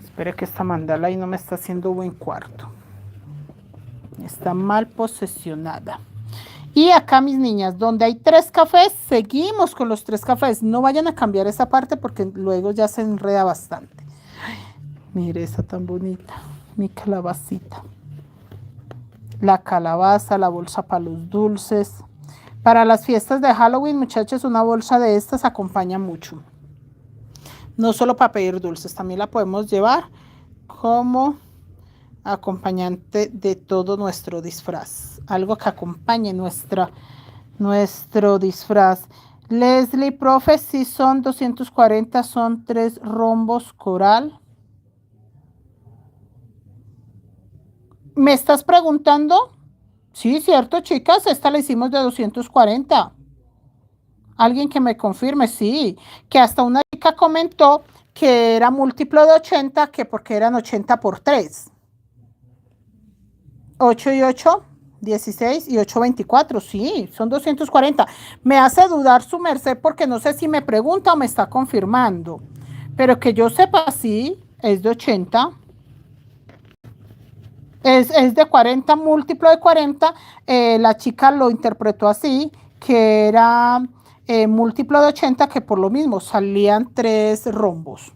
Speaker 1: Espere que esta mandala ahí no me está haciendo buen cuarto. Está mal posesionada. Y acá, mis niñas, donde hay 3 cafés, seguimos con los 3 cafés. No vayan a cambiar esa parte porque luego ya se enreda bastante. Ay, mire esa tan bonita. Mi calabacita. La calabaza, la bolsa para los dulces. Para las fiestas de Halloween, muchachos, una bolsa de estas acompaña mucho. No solo para pedir dulces, también la podemos llevar como acompañante de todo nuestro disfraz. Algo que acompañe nuestro disfraz. Leslie, profe, si son 240, son 3 rombos coral. ¿Me estás preguntando? Sí, cierto, chicas, esta la hicimos de 240. Alguien que me confirme, sí, que hasta una chica comentó que era múltiplo de 80, que porque eran 80 por 3. 8 y 8, 16 y 8, 24, sí, son 240. Me hace dudar su merced porque no sé si me pregunta o me está confirmando, pero que yo sepa, sí, es de 80. Es de 40, múltiplo de 40. La chica lo interpretó así, que era múltiplo de 80, que por lo mismo salían 3 rombos.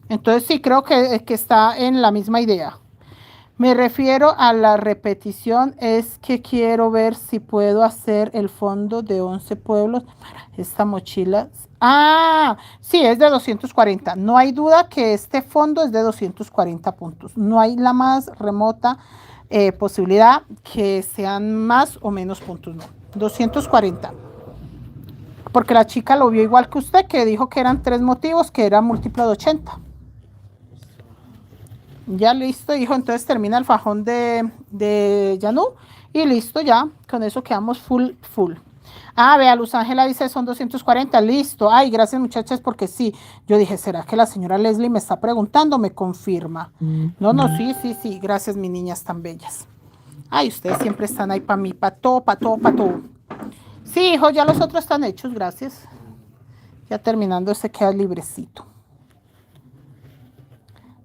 Speaker 1: Entonces sí, creo que está en la misma idea. Me refiero a la repetición, es que quiero ver si puedo hacer el fondo de 11 pueblos. Esta mochila, sí, es de 240. No hay duda que este fondo es de 240 puntos. No hay la más remota posibilidad que sean más o menos puntos, no. 240. Porque la chica lo vio igual que usted, que dijo que eran 3 motivos, que era múltiplo de 80. Ya listo, hijo, entonces termina el fajón de Yanú y listo, ya, con eso quedamos full. Vea, Luz Ángela dice son 240, listo. Ay, gracias muchachas, porque sí, yo dije, ¿será que la señora Leslie me está preguntando? Me confirma. No, sí, gracias, mis niñas tan bellas. Ay, ustedes siempre están ahí para mí, para todo. Sí, hijo, ya los otros están hechos, gracias. Ya terminando, se queda librecito.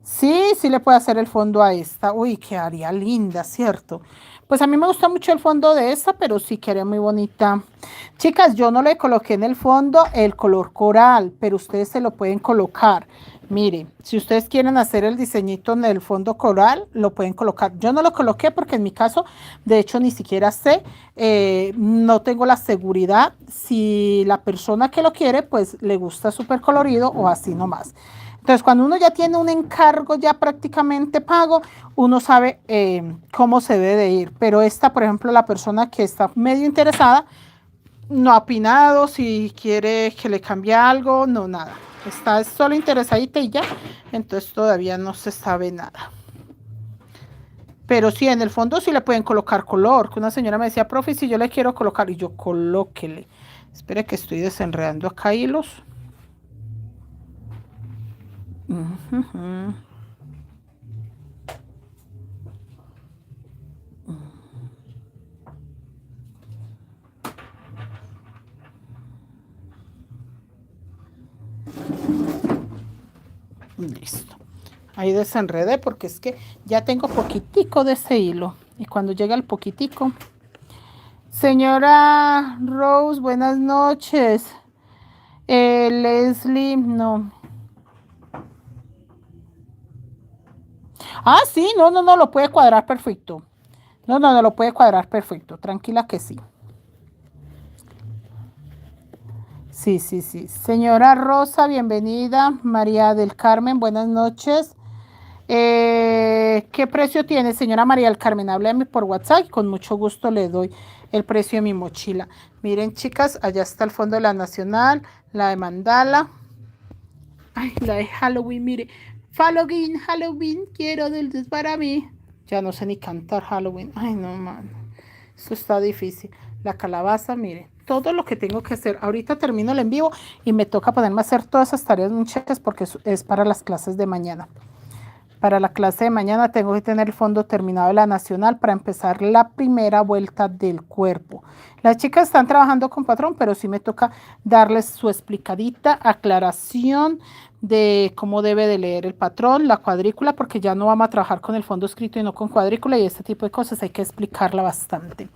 Speaker 1: Sí le puede hacer el fondo a esta. Uy, quedaría linda, ¿cierto? Pues a mí me gusta mucho el fondo de esta, pero sí quedaría muy bonita. Chicas, yo no le coloqué en el fondo el color coral, pero ustedes se lo pueden colocar. Mire, si ustedes quieren hacer el diseñito en el fondo coral, lo pueden colocar. Yo no lo coloqué porque en mi caso, de hecho, ni siquiera sé, no tengo la seguridad si la persona que lo quiere, pues le gusta súper colorido o así nomás. Entonces, cuando uno ya tiene un encargo ya prácticamente pago, uno sabe cómo se debe de ir. Pero esta, por ejemplo, la persona que está medio interesada, no ha opinado, si quiere que le cambie algo, no, nada. Está solo interesadita y ya, entonces todavía no se sabe nada. Pero sí, en el fondo sí le pueden colocar color. Que una señora me decía, profe, si yo le quiero colocar, y yo, colóquele. Espere que estoy desenredando acá hilos. Listo. Ahí desenredé porque es que ya tengo poquitico de ese hilo. Y cuando llega el poquitico. Señora Rose, buenas noches. Leslie, no. Sí, no, lo puede cuadrar perfecto. No, lo puede cuadrar perfecto. Tranquila que sí. Sí. Señora Rosa, bienvenida. María del Carmen, buenas noches. ¿Qué precio tiene, señora María del Carmen? Háblame por WhatsApp y con mucho gusto le doy el precio de mi mochila. Miren, chicas, allá está el fondo de la Nacional, la de Mandala. Ay, la de Halloween, mire. Halloween, Halloween, quiero dulces para mí. Ya no sé ni cantar Halloween. Ay, no, man. Esto está difícil. La calabaza, mire. Todo lo que tengo que hacer. Ahorita termino el en vivo y me toca ponerme a hacer todas esas tareas, muchachas, porque es para las clases de mañana. Para la clase de mañana tengo que tener el fondo terminado de la Nacional para empezar la primera vuelta del cuerpo. Las chicas están trabajando con patrón, pero sí me toca darles su explicadita, aclaración de cómo debe de leer el patrón, la cuadrícula, porque ya no vamos a trabajar con el fondo escrito y no con cuadrícula y este tipo de cosas hay que explicarla bastante.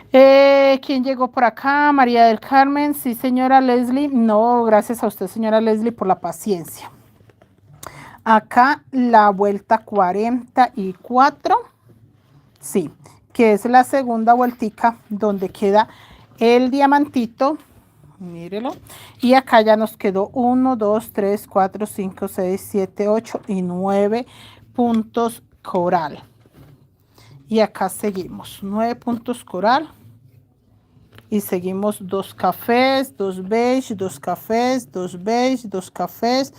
Speaker 1: ¿Quién llegó por acá? María del Carmen. Sí, señora Leslie. No, gracias a usted, señora Leslie, por la paciencia. Acá la vuelta 44, sí, que es la segunda vueltica donde queda el diamantito, mírelo, y acá ya nos quedó 1, 2, 3, 4, 5, 6, 7, 8 y 9 puntos coral. Y acá seguimos, 9 puntos coral. Y seguimos 2 cafés, 2 beige, 2 cafés, 2 beige, 2 cafés,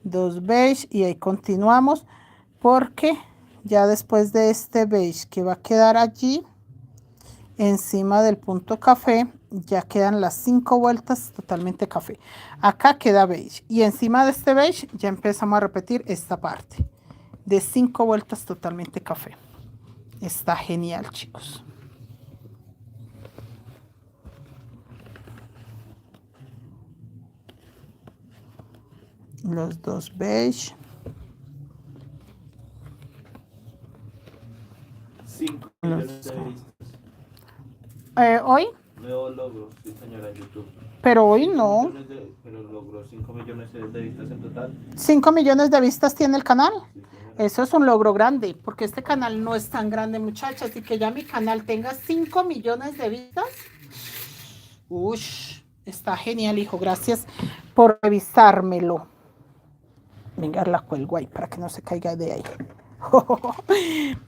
Speaker 1: 2 beige y ahí continuamos porque ya después de este beige que va a quedar allí encima del punto café ya quedan las 5 vueltas totalmente café. Acá queda beige y encima de este beige ya empezamos a repetir esta parte de 5 vueltas totalmente café. Está genial, chicos. Los 2 beige.
Speaker 2: 5 millones de vistas.
Speaker 1: ¿Hoy?
Speaker 2: Nuevo logro, sí señora, YouTube.
Speaker 1: Pero hoy no.
Speaker 2: Pero logró 5 millones de vistas en total.
Speaker 1: 5 millones de vistas tiene el canal.
Speaker 2: Sí,
Speaker 1: eso es un logro grande, porque este canal no es tan grande, muchachas, y que ya mi canal tenga 5 millones de vistas. Ush, está genial, hijo. Gracias por revisármelo. Venga, la cuelgo ahí para que no se caiga de ahí.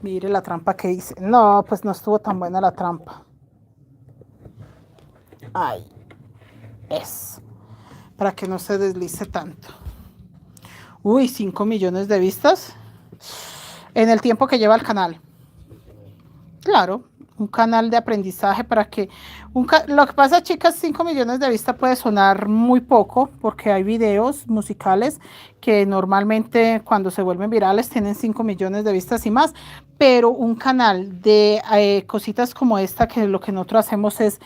Speaker 1: Mire la trampa que hice. No, pues no estuvo tan buena la trampa. Ay, eso. Para que no se deslice tanto. Uy, 5 millones de vistas en el tiempo que lleva el canal. Claro, un canal de aprendizaje para que... lo que pasa, chicas, 5 millones de vistas puede sonar muy poco porque hay videos musicales que normalmente cuando se vuelven virales tienen 5 millones de vistas y más, pero un canal de cositas como esta, que lo que nosotros hacemos es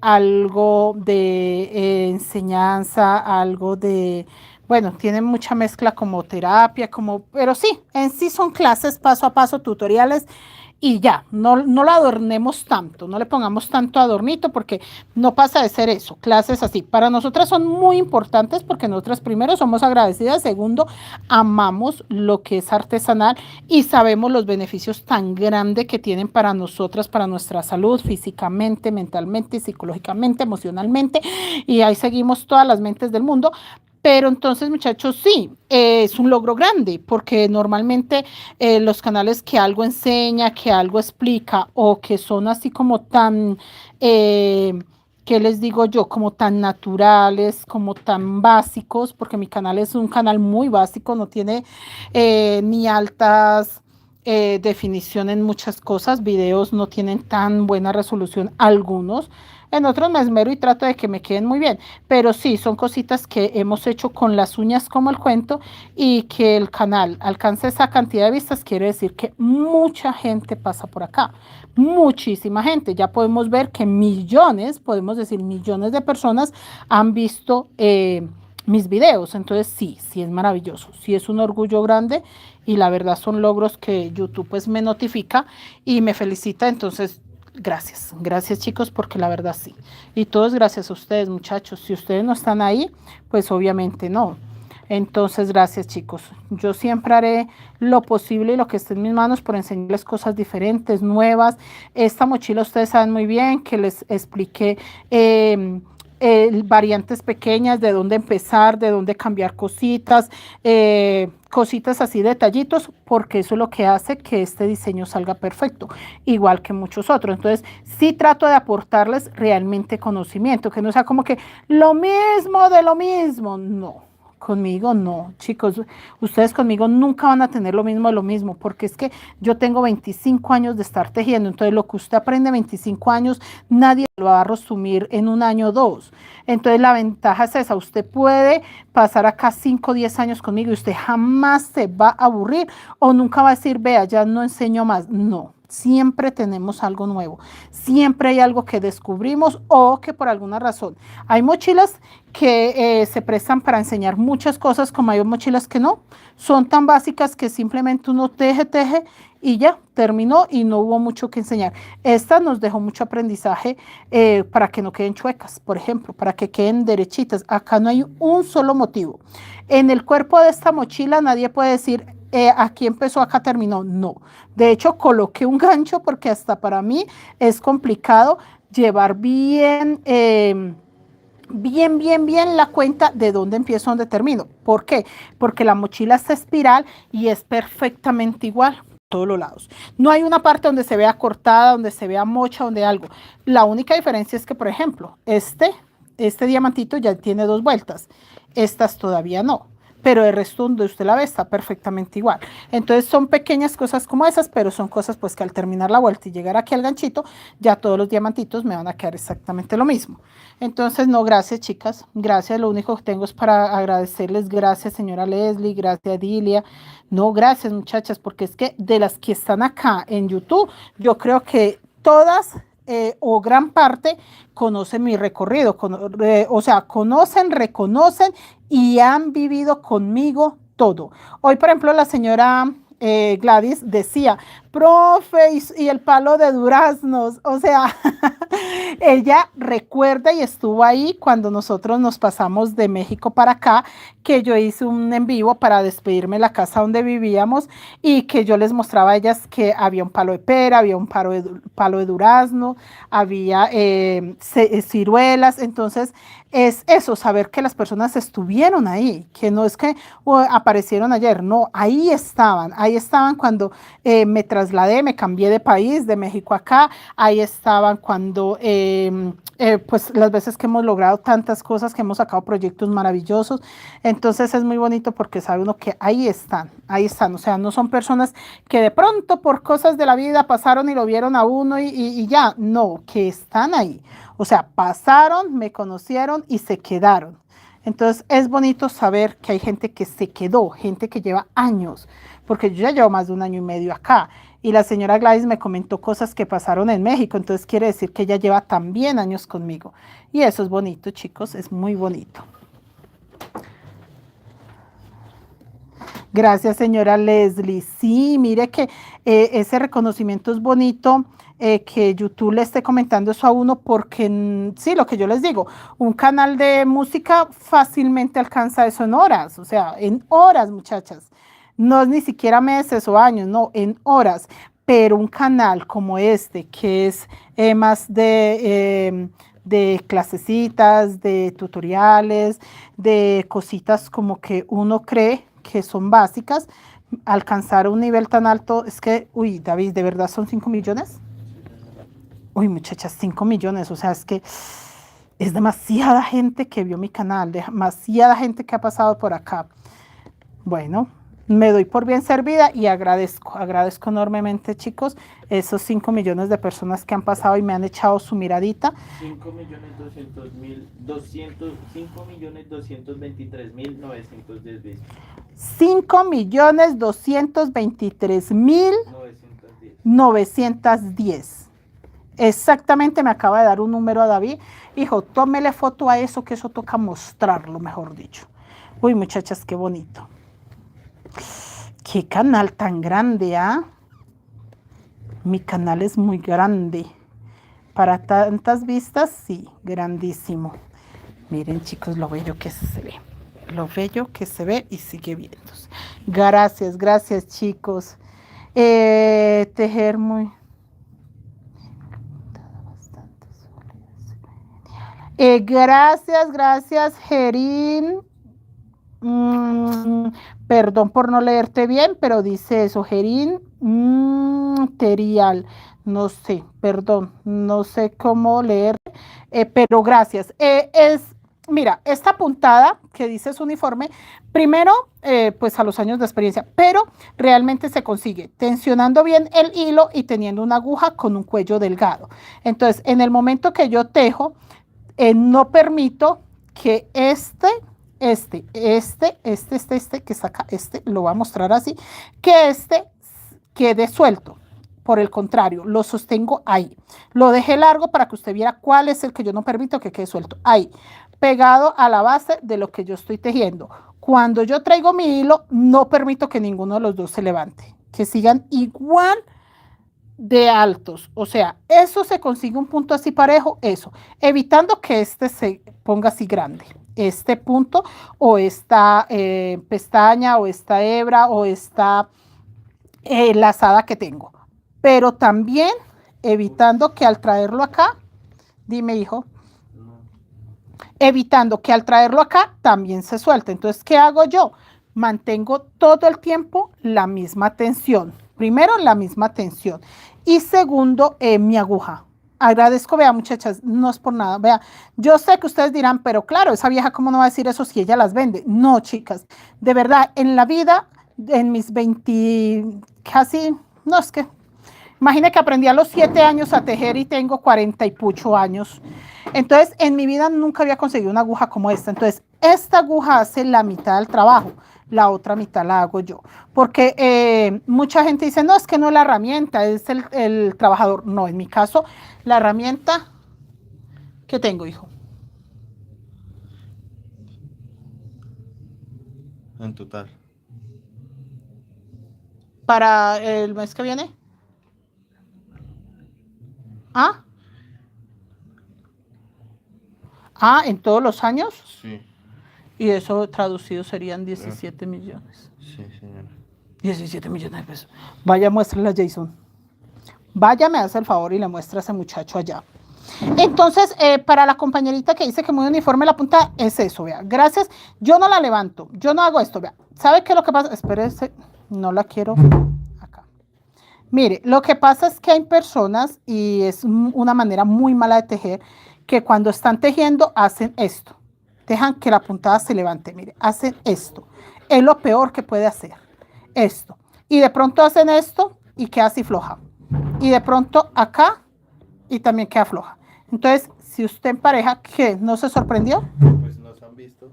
Speaker 1: algo de enseñanza, algo de... Bueno, tienen mucha mezcla como terapia, pero sí, en sí son clases paso a paso, tutoriales y ya, no lo adornemos tanto, no le pongamos tanto adornito porque no pasa de ser eso, clases así. Para nosotras son muy importantes porque nosotras primero somos agradecidas, segundo, amamos lo que es artesanal y sabemos los beneficios tan grandes que tienen para nosotras, para nuestra salud, físicamente, mentalmente, psicológicamente, emocionalmente, y ahí seguimos todas las mentes del mundo. Pero entonces, muchachos, sí, es un logro grande, porque normalmente los canales que algo enseña, que algo explica, o que son así como tan, ¿qué les digo yo? Como tan naturales, como tan básicos, porque mi canal es un canal muy básico, no tiene ni altas definición en muchas cosas, videos no tienen tan buena resolución algunos. En otros me esmero y trato de que me queden muy bien, pero sí, son cositas que hemos hecho con las uñas como el cuento y que el canal alcance esa cantidad de vistas, quiere decir que mucha gente pasa por acá, muchísima gente. Ya podemos ver que millones, podemos decir millones de personas han visto mis videos, entonces sí, sí es maravilloso, sí es un orgullo grande y la verdad son logros que YouTube pues me notifica y me felicita, entonces gracias, gracias chicos, porque la verdad sí. Y todo es gracias a ustedes, muchachos. Si ustedes no están ahí, pues obviamente no. Entonces, gracias chicos. Yo siempre haré lo posible y lo que esté en mis manos por enseñarles cosas diferentes, nuevas. Esta mochila ustedes saben muy bien que les expliqué variantes pequeñas, de dónde empezar, de dónde cambiar cositas, cositas así, detallitos, porque eso es lo que hace que este diseño salga perfecto, igual que muchos otros. Entonces, sí trato de aportarles realmente conocimiento, que no sea como que lo mismo de lo mismo, no. Conmigo no, chicos, ustedes conmigo nunca van a tener lo mismo de lo mismo, porque es que yo tengo 25 años de estar tejiendo, entonces lo que usted aprende 25 años, nadie lo va a resumir en un año o dos. Entonces la ventaja es esa, usted puede pasar acá 5 o 10 años conmigo y usted jamás se va a aburrir o nunca va a decir, vea, ya no enseño más, no. Siempre tenemos algo nuevo, siempre hay algo que descubrimos o que por alguna razón hay mochilas que se prestan para enseñar muchas cosas, como hay mochilas que no, son tan básicas que simplemente uno teje y ya terminó y no hubo mucho que enseñar. Esta nos dejó mucho aprendizaje para que no queden chuecas, por ejemplo, para que queden derechitas. Acá no hay un solo motivo. En el cuerpo de esta mochila nadie puede decir aquí empezó, acá terminó. No. De hecho, coloqué un gancho porque hasta para mí es complicado llevar bien la cuenta de dónde empiezo, dónde termino. ¿Por qué? Porque la mochila está espiral y es perfectamente igual todos los lados. No hay una parte donde se vea cortada, donde se vea mocha, donde algo. La única diferencia es que, por ejemplo, este diamantito ya tiene 2 vueltas. Estas todavía no. Pero el resto donde usted la ve está perfectamente igual. Entonces son pequeñas cosas como esas, pero son cosas pues que al terminar la vuelta y llegar aquí al ganchito, ya todos los diamantitos me van a quedar exactamente lo mismo. Entonces, no, gracias chicas, gracias, lo único que tengo es para agradecerles, gracias señora Leslie, gracias Dilia, no, gracias muchachas, porque es que de las que están acá en YouTube, yo creo que todas o gran parte conocen mi recorrido, o sea, conocen, reconocen y han vivido conmigo todo. Hoy, por ejemplo, la señora Gladys decía, profe, y el palo de duraznos, o sea, ella recuerda y estuvo ahí cuando nosotros nos pasamos de México para acá, que yo hice un en vivo para despedirme de la casa donde vivíamos y que yo les mostraba a ellas que había un palo de pera, había un palo de durazno, había ciruelas, entonces es eso, saber que las personas estuvieron ahí, que no es que aparecieron ayer, no, ahí estaban cuando me trasladé, me cambié de país, de México acá, ahí estaban cuando, pues las veces que hemos logrado tantas cosas, que hemos sacado proyectos maravillosos, entonces es muy bonito porque sabe uno que ahí están, o sea, no son personas que de pronto por cosas de la vida pasaron y lo vieron a uno y ya, no, que están ahí. O sea, pasaron, me conocieron y se quedaron. Entonces es bonito saber que hay gente que se quedó, gente que lleva años, porque yo ya llevo más de 1 año y medio acá. Y la señora Gladys me comentó cosas que pasaron en México, entonces quiere decir que ella lleva también años conmigo. Y eso es bonito, chicos, es muy bonito. Gracias, señora Leslie. Sí, mire que ese reconocimiento es bonito, que YouTube le esté comentando eso a uno, porque sí, lo que yo les digo, un canal de música fácilmente alcanza eso en horas, o sea, en horas, muchachas. No es ni siquiera meses o años, no, en horas. Pero un canal como este, que es más de clasecitas, de tutoriales, de cositas como que uno cree que son básicas, alcanzar un nivel tan alto, es que, uy, David, ¿de verdad son 5 millones? Uy, muchachas, 5 millones, o sea, es que es demasiada gente que vio mi canal, demasiada gente que ha pasado por acá. Bueno, me doy por bien servida y agradezco enormemente, chicos, esos 5 millones de personas que han pasado y me han echado su miradita.
Speaker 2: 5.223.910 vistas.
Speaker 1: 5.223.910. Exactamente, me acaba de dar un número a David. Hijo, tómele foto a eso, que eso toca mostrarlo, mejor dicho. Uy, muchachas, qué bonito. Qué canal tan grande, ¿ah? Mi canal es muy grande. Para tantas vistas, sí, grandísimo. Miren, chicos, lo bello que se ve. Lo bello que se ve y sigue viéndose. Gracias, chicos. Tejer muy... Gracias, Gerín. Perdón por no leerte bien, pero dice eso, Gerín Terial. No sé, perdón, no sé cómo leer, pero gracias. Mira, esta puntada que dice es uniforme, primero, pues a los años de experiencia, pero realmente se consigue tensionando bien el hilo y teniendo una aguja con un cuello delgado. Entonces, en el momento que yo tejo, no permito que que está acá, lo voy a mostrar así, que quede suelto. Por el contrario, lo sostengo ahí. Lo dejé largo para que usted viera cuál es el que yo no permito que quede suelto. Ahí, pegado a la base de lo que yo estoy tejiendo. Cuando yo traigo mi hilo, no permito que ninguno de los dos se levante. Que sigan igual de altos, o sea, eso se consigue un punto así parejo, eso, evitando que este se ponga así grande, este punto o esta pestaña o esta hebra o esta lazada que tengo, pero también evitando que al traerlo acá, dime hijo, evitando que al traerlo acá también se suelte. Entonces, ¿qué hago yo? Mantengo todo el tiempo la misma tensión. Primero, la misma tensión. Y segundo, mi aguja. Agradezco, vea, muchachas, no es por nada. Vea, yo sé que ustedes dirán, pero claro, esa vieja, ¿cómo no va a decir eso si ella las vende? No, chicas, de verdad, en la vida, en mis 20, casi, no, es que, imagine que aprendí a los 7 años a tejer y tengo 40 y pucho años. Entonces, en mi vida nunca había conseguido una aguja como esta. Entonces, esta aguja hace la mitad del trabajo, la otra mitad la hago yo. Porque mucha gente dice, no, es que no es la herramienta, es el trabajador. No, en mi caso, la herramienta que tengo, hijo.
Speaker 3: En total.
Speaker 1: Para el mes que viene. ¿Ah? ¿En todos los años?
Speaker 3: Sí.
Speaker 1: Y eso traducido serían 17 millones.
Speaker 3: Sí, señora.
Speaker 1: 17 millones de pesos. Vaya, muéstrale a Jason. Vaya, me hace el favor y le muestra a ese muchacho allá. Entonces, para la compañerita que dice que muy uniforme la punta, es eso, vea. Gracias. Yo no la levanto. Yo no hago esto, vea. ¿Sabe qué es lo que pasa? Espérese. No la quiero acá. Mire, lo que pasa es que hay personas, y es una manera muy mala de tejer, que cuando están tejiendo hacen esto. Dejan que la puntada se levante, mire, hacen esto. Es lo peor que puede hacer, esto. Y de pronto hacen esto y queda así floja. Y de pronto acá y también queda floja. Entonces, si usted en pareja, ¿qué? ¿No se sorprendió?
Speaker 3: Pues nos han visto.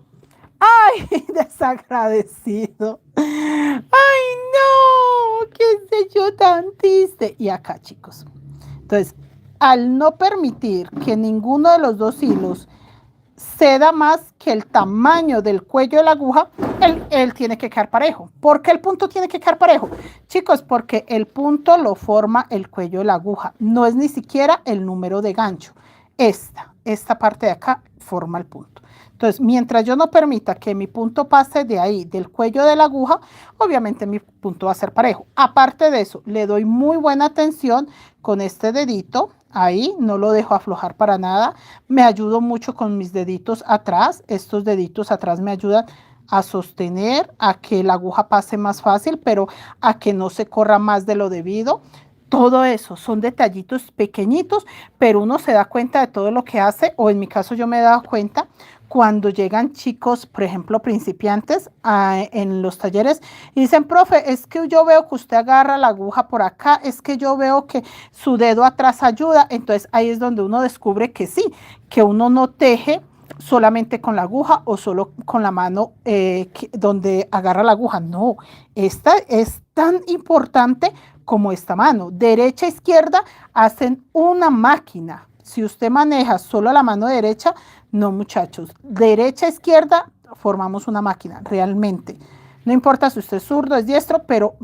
Speaker 1: ¡Ay, desagradecido! ¡Ay, no! ¿Qué sé yo tan triste? Y acá, chicos. Entonces, al no permitir que ninguno de los dos hilos ceda más que el tamaño del cuello de la aguja, él tiene que quedar parejo. ¿Por qué el punto tiene que quedar parejo? Chicos, porque el punto lo forma el cuello de la aguja. No es ni siquiera el número de gancho. Esta parte de acá forma el punto. Entonces, mientras yo no permita que mi punto pase de ahí, del cuello de la aguja, obviamente mi punto va a ser parejo. Aparte de eso, le doy muy buena atención con este dedito. Ahí no lo dejo aflojar para nada. Me ayudo mucho con mis deditos atrás. Estos deditos atrás me ayudan a sostener, a que la aguja pase más fácil, pero a que no se corra más de lo debido. Todo eso son detallitos pequeñitos, pero uno se da cuenta de todo lo que hace, o en mi caso yo me he dado cuenta cuando llegan chicos, por ejemplo, principiantes en los talleres y dicen, profe, es que yo veo que usted agarra la aguja por acá, es que yo veo que su dedo atrás ayuda. Entonces ahí es donde uno descubre que sí, que uno no teje solamente con la aguja o solo con la mano donde agarra la aguja. No, esta es tan importante como esta mano. Derecha e izquierda hacen una máquina. Si usted maneja solo la mano derecha, no, muchachos. Derecha e izquierda formamos una máquina, realmente. No importa si usted es zurdo, es diestro, pero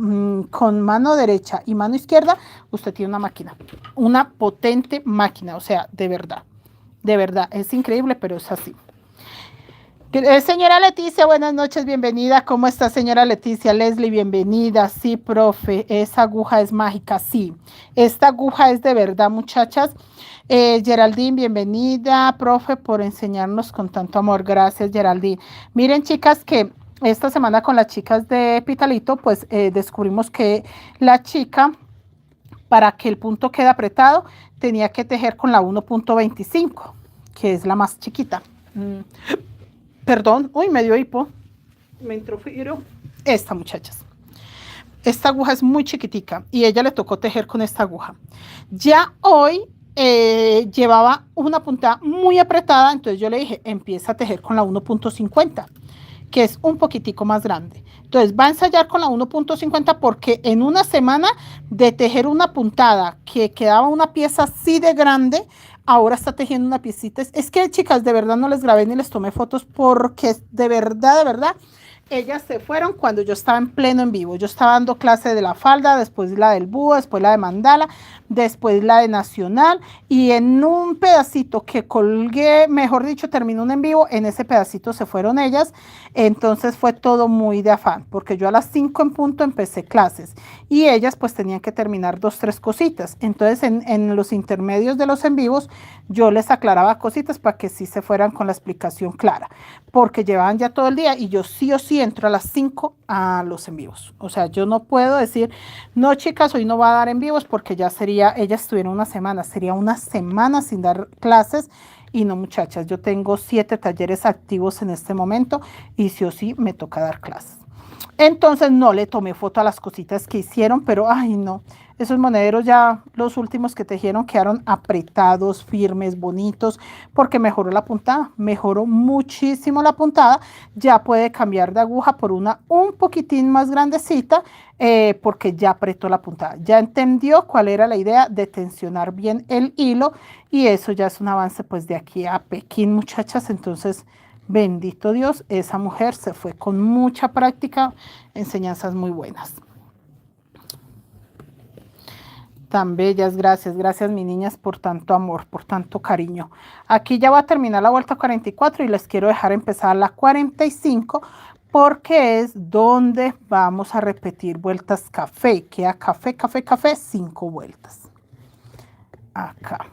Speaker 1: con mano derecha y mano izquierda, usted tiene una máquina. Una potente máquina, o sea, de verdad. De verdad, es increíble, pero es así. Señora Leticia, buenas noches, bienvenida. ¿Cómo está, señora Leticia? Leslie, bienvenida. Sí, profe, esa aguja es mágica, sí. Esta aguja es de verdad, muchachas. Geraldine, bienvenida, profe, por enseñarnos con tanto amor. Gracias, Geraldine. Miren, chicas, que esta semana con las chicas de Pitalito, pues descubrimos que la chica, para que el punto quede apretado, tenía que tejer con la 1.25, que es la más chiquita. Perdón, uy, me dio hipo. Me entró frío. Esta, muchachas. Esta aguja es muy chiquitica y ella le tocó tejer con esta aguja. Ya hoy llevaba una puntada muy apretada, entonces yo le dije, empieza a tejer con la 1.50, que es un poquitico más grande. Entonces va a ensayar con la 1.50 porque en una semana de tejer una puntada que quedaba una pieza así de grande, ahora está tejiendo una piecita. Es que, chicas, de verdad no les grabé ni les tomé fotos porque de verdad, ellas se fueron cuando yo estaba en pleno en vivo. Yo estaba dando clase de la falda, después la del búho, después la de mandala, después la de nacional, y en un pedacito que colgué, mejor dicho, terminó un en vivo, en ese pedacito se fueron ellas. Entonces fue todo muy de afán, porque yo a las 5 en punto empecé clases y ellas pues tenían que terminar 2, 3 cositas. Entonces en los intermedios de los en vivos yo les aclaraba cositas para que sí se fueran con la explicación clara, porque llevaban ya todo el día y yo sí o sí entro a las 5 a los en vivos. O sea, yo no puedo decir, no, chicas, hoy no va a dar en vivos, porque ya sería, ellas estuvieron sería una semana sin dar clases. Y no, muchachas, yo tengo 7 talleres activos en este momento y sí o sí me toca dar clases. Entonces no le tomé foto a las cositas que hicieron, pero ay no, esos monederos ya los últimos que tejieron quedaron apretados, firmes, bonitos, porque mejoró la puntada, mejoró muchísimo la puntada. Ya puede cambiar de aguja por una un poquitín más grandecita, porque ya apretó la puntada, ya entendió cuál era la idea de tensionar bien el hilo, y eso ya es un avance pues de aquí a Pekín, muchachas. Entonces, bendito Dios, esa mujer se fue con mucha práctica, enseñanzas muy buenas. Tan bellas, gracias mis niñas por tanto amor, por tanto cariño. Aquí ya va a terminar la vuelta 44 y les quiero dejar empezar la 45, porque es donde vamos a repetir vueltas café. Queda café, 5 vueltas. Acá.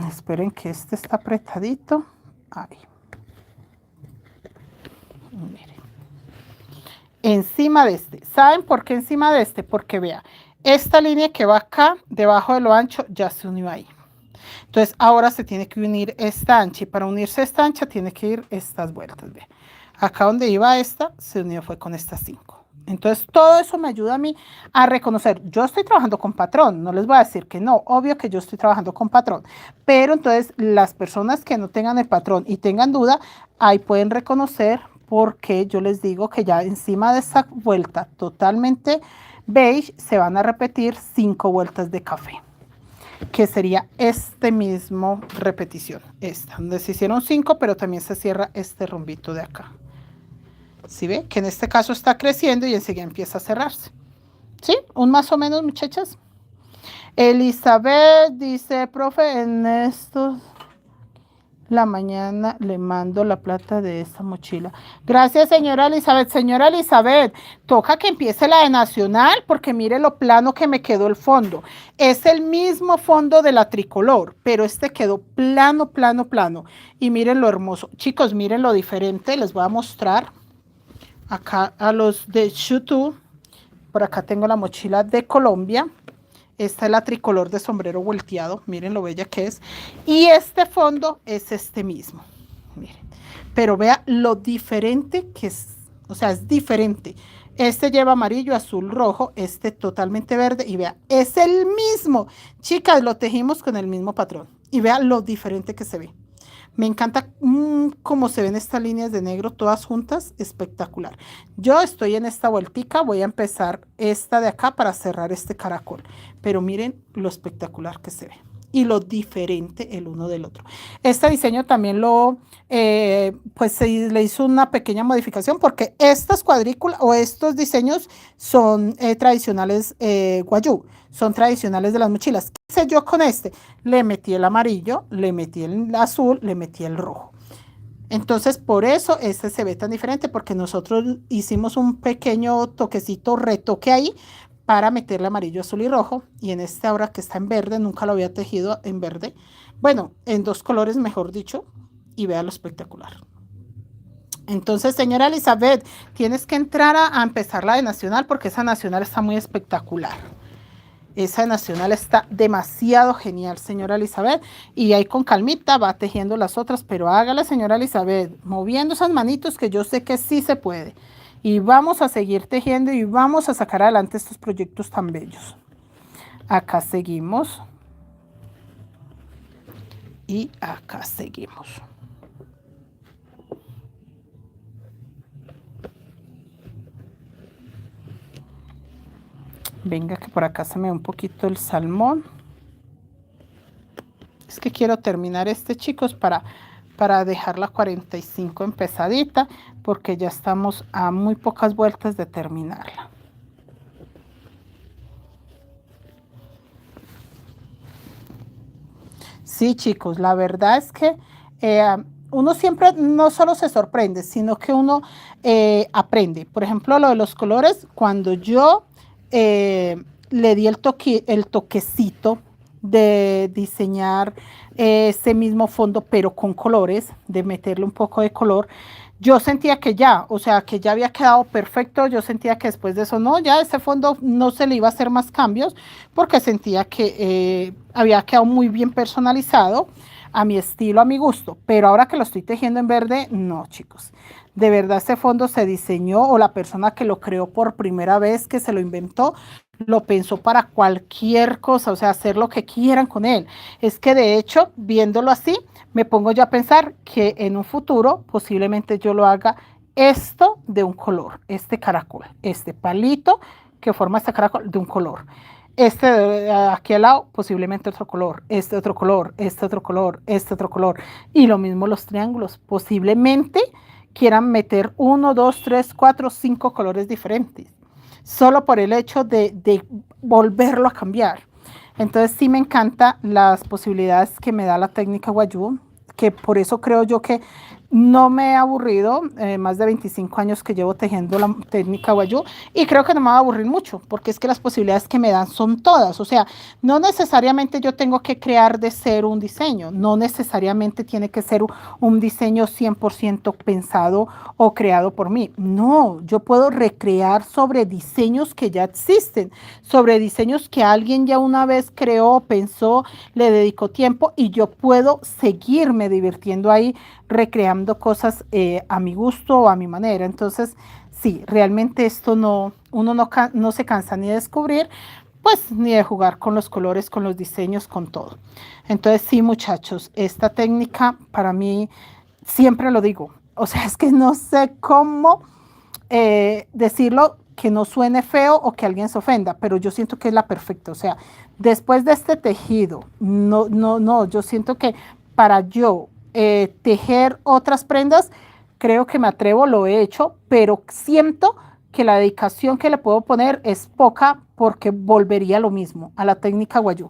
Speaker 1: Esperen que este está apretadito. Ahí. Miren. Encima de este. ¿Saben por qué encima de este? Porque vea, esta línea que va acá, debajo de lo ancho, ya se unió ahí. Entonces ahora se tiene que unir esta ancha, y para unirse esta ancha tiene que ir estas vueltas. Vea. Acá donde iba esta, se unió fue con estas 5. Entonces todo eso me ayuda a mí a reconocer, yo estoy trabajando con patrón, no les voy a decir que no, obvio que yo estoy trabajando con patrón, pero entonces las personas que no tengan el patrón y tengan duda, ahí pueden reconocer, porque yo les digo que ya encima de esta vuelta totalmente beige se van a repetir 5 vueltas de café, que sería este mismo repetición, esta, donde se hicieron 5, pero también se cierra este rombito de acá. ¿Sí ve? Que en este caso está creciendo y enseguida empieza a cerrarse. ¿Sí? Un más o menos, muchachas. Elizabeth dice, profe, en estos la mañana le mando la plata de esa mochila. Gracias, señora Elizabeth. Señora Elizabeth, toca que empiece la de nacional, porque mire lo plano que me quedó el fondo. Es el mismo fondo de la tricolor, pero este quedó plano. Y miren lo hermoso. Chicos, miren lo diferente. Les voy a mostrar acá a los de YouTube. Por acá tengo la mochila de Colombia. Esta es la tricolor de sombrero volteado. Miren lo bella que es. Y este fondo es este mismo. Miren. Pero vea lo diferente que es. O sea, es diferente. Este lleva amarillo, azul, rojo. Este totalmente verde. Y vea, es el mismo. Chicas, lo tejimos con el mismo patrón. Y vea lo diferente que se ve. Me encanta cómo se ven estas líneas de negro todas juntas, espectacular. Yo estoy en esta vueltica, voy a empezar esta de acá para cerrar este caracol. Pero miren lo espectacular que se ve y lo diferente el uno del otro. Este diseño también pues se le hizo una pequeña modificación, porque estas cuadrículas o estos diseños son tradicionales guayú. son tradicionales de las mochilas. ¿Qué hice yo con este? Le metí el amarillo, le metí el azul, le metí el rojo. Entonces, por eso este se ve tan diferente, porque nosotros hicimos un pequeño toquecito, retoque ahí, para meterle amarillo, azul y rojo. Y en este ahora que está en verde, nunca lo había tejido en verde. Bueno, en dos colores, mejor dicho, y vea lo espectacular. Entonces, señora Elizabeth, tienes que entrar a empezar la de Nacional, porque esa Nacional está muy espectacular. Esa nacional está demasiado genial, señora Elizabeth. Y ahí con calmita va tejiendo las otras, pero hágala, señora Elizabeth, moviendo esas manitos que yo sé que sí se puede. Y vamos a seguir tejiendo y vamos a sacar adelante estos proyectos tan bellos. Acá seguimos. Y acá seguimos. Venga, que por acá se me ve un poquito el salmón. Es que quiero terminar este, chicos, para dejar la 45 empezadita, porque ya estamos a muy pocas vueltas de terminarla. Sí, chicos, la verdad es que uno siempre no solo se sorprende, sino que uno aprende. Por ejemplo, lo de los colores, cuando yo le di el toquecito de diseñar ese mismo fondo, pero con colores, de meterle un poco de color, yo sentía que ya, o sea, que ya había quedado perfecto. Yo sentía que después de eso, no, ya ese fondo no se le iba a hacer más cambios, porque sentía que había quedado muy bien personalizado a mi estilo, a mi gusto. Pero ahora que lo estoy tejiendo en verde, no, chicos. De verdad, ese fondo se diseñó, o la persona que lo creó por primera vez, que se lo inventó, lo pensó para cualquier cosa, o sea, hacer lo que quieran con él. Es que de hecho, viéndolo así, me pongo yo a pensar que en un futuro posiblemente yo lo haga esto de un color, este caracol, este palito que forma este caracol de un color. Este de aquí al lado, posiblemente otro color, este otro color, este otro color, este otro color. Y lo mismo los triángulos, posiblemente quieran meter 1, 2, 3, 4, 5 colores diferentes, solo por el hecho de volverlo a cambiar. Entonces sí me encantan las posibilidades que me da la técnica Wayuu, que por eso creo yo que no me he aburrido, más de 25 años que llevo tejiendo la técnica Wayuu, y creo que no me va a aburrir mucho, porque es que las posibilidades que me dan son todas. O sea, no necesariamente yo tengo que crear de cero un diseño, no necesariamente tiene que ser un diseño 100% pensado o creado por mí. No, yo puedo recrear sobre diseños que ya existen, sobre diseños que alguien ya una vez creó, pensó, le dedicó tiempo, y yo puedo seguirme divirtiendo ahí, recreando cosas a mi gusto o a mi manera. Entonces, sí, realmente esto uno no se cansa ni de descubrir, pues, ni de jugar con los colores, con los diseños, con todo. Entonces, sí, muchachos, esta técnica para mí, siempre lo digo, o sea, es que no sé cómo decirlo que no suene feo o que alguien se ofenda, pero yo siento que es la perfecta. O sea, después de este tejido, no, yo siento que para yo tejer otras prendas, creo que me atrevo, lo he hecho, pero siento que la dedicación que le puedo poner es poca, porque volvería a lo mismo, a la técnica Wayuu.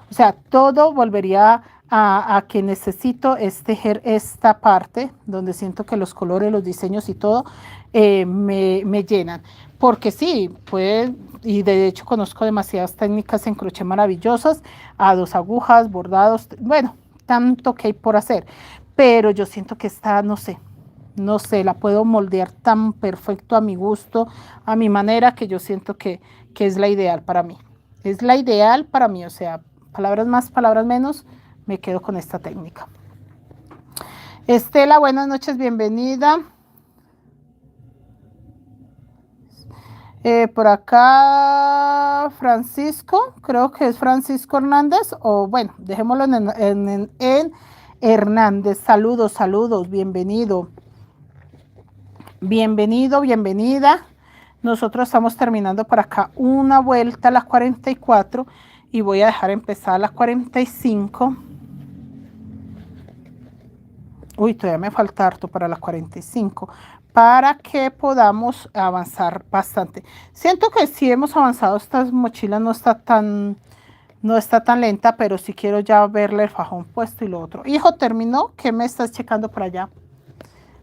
Speaker 1: O sea, todo volvería a que necesito es tejer esta parte, donde siento que los colores, los diseños y todo me llenan. Porque sí, pues, y de hecho conozco demasiadas técnicas en crochet maravillosas, a 2 agujas, bordados, bueno, tanto que hay por hacer. Pero yo siento que esta, no sé, la puedo moldear tan perfecto a mi gusto, a mi manera, que yo siento que es la ideal para mí. Es la ideal para mí, o sea, palabras más, palabras menos, me quedo con esta técnica. Estela, buenas noches, bienvenida. Por acá Francisco, creo que es Francisco Hernández, o bueno, dejémoslo en Hernández. Saludos, saludos, bienvenido. Bienvenido, bienvenida. Nosotros estamos terminando por acá una vuelta a las 44 y voy a dejar empezar a las 45. Uy, todavía me falta harto para las 45, para que podamos avanzar bastante. Siento que sí hemos avanzado, esta mochila no está tan lenta, pero sí quiero ya verle el fajón puesto y lo otro. Hijo, ¿terminó? ¿Qué me estás checando por allá?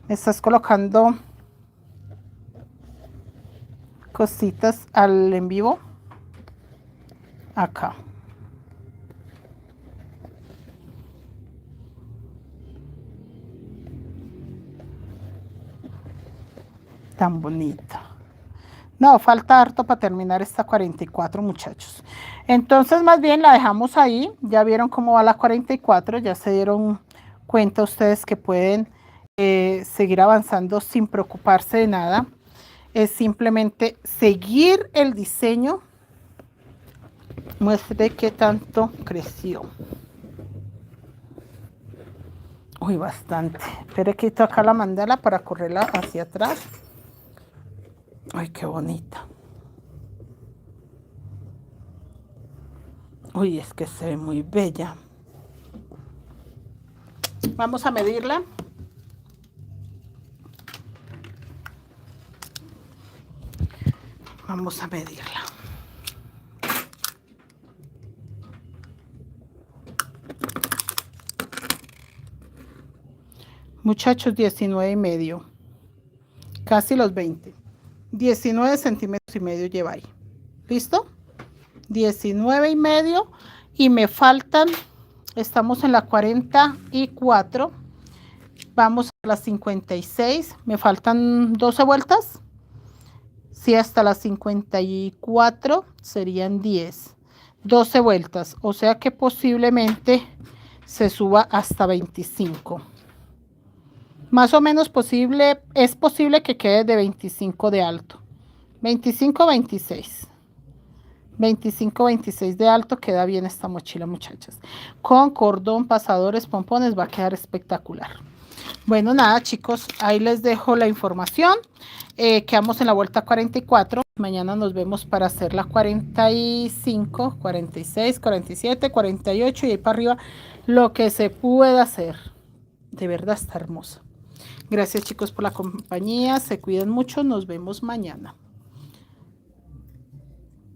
Speaker 1: Me estás colocando cositas al en vivo. Acá. Tan bonita. No, falta harto para terminar esta 44, muchachos. Entonces, más bien la dejamos ahí. Ya vieron cómo va la 44. Ya se dieron cuenta ustedes que pueden seguir avanzando sin preocuparse de nada. Es simplemente seguir el diseño. Muestre qué tanto creció. Uy, bastante. Espere, quito acá la mandala para correrla hacia atrás. Ay, qué bonita. Uy, es que se ve muy bella. Vamos a medirla. Vamos a medirla. Muchachos, 19,5. Casi los 20. 19 centímetros y medio lleva ahí. ¿Listo? 19,5 y me faltan, estamos en la 44, vamos a las 56, me faltan 12 vueltas. Si hasta las 54 serían 12 vueltas, o sea que posiblemente se suba hasta 25. Más o menos posible, es posible que quede de 25 de alto. 25, 26. 25, 26 de alto, queda bien esta mochila, muchachas. Con cordón, pasadores, pompones, va a quedar espectacular. Bueno, nada, chicos, ahí les dejo la información. Quedamos en la vuelta 44. Mañana nos vemos para hacer la 45, 46, 47, 48 y ahí para arriba lo que se pueda hacer. De verdad está hermosa. Gracias, chicos, por la compañía. Se cuidan mucho. Nos vemos mañana.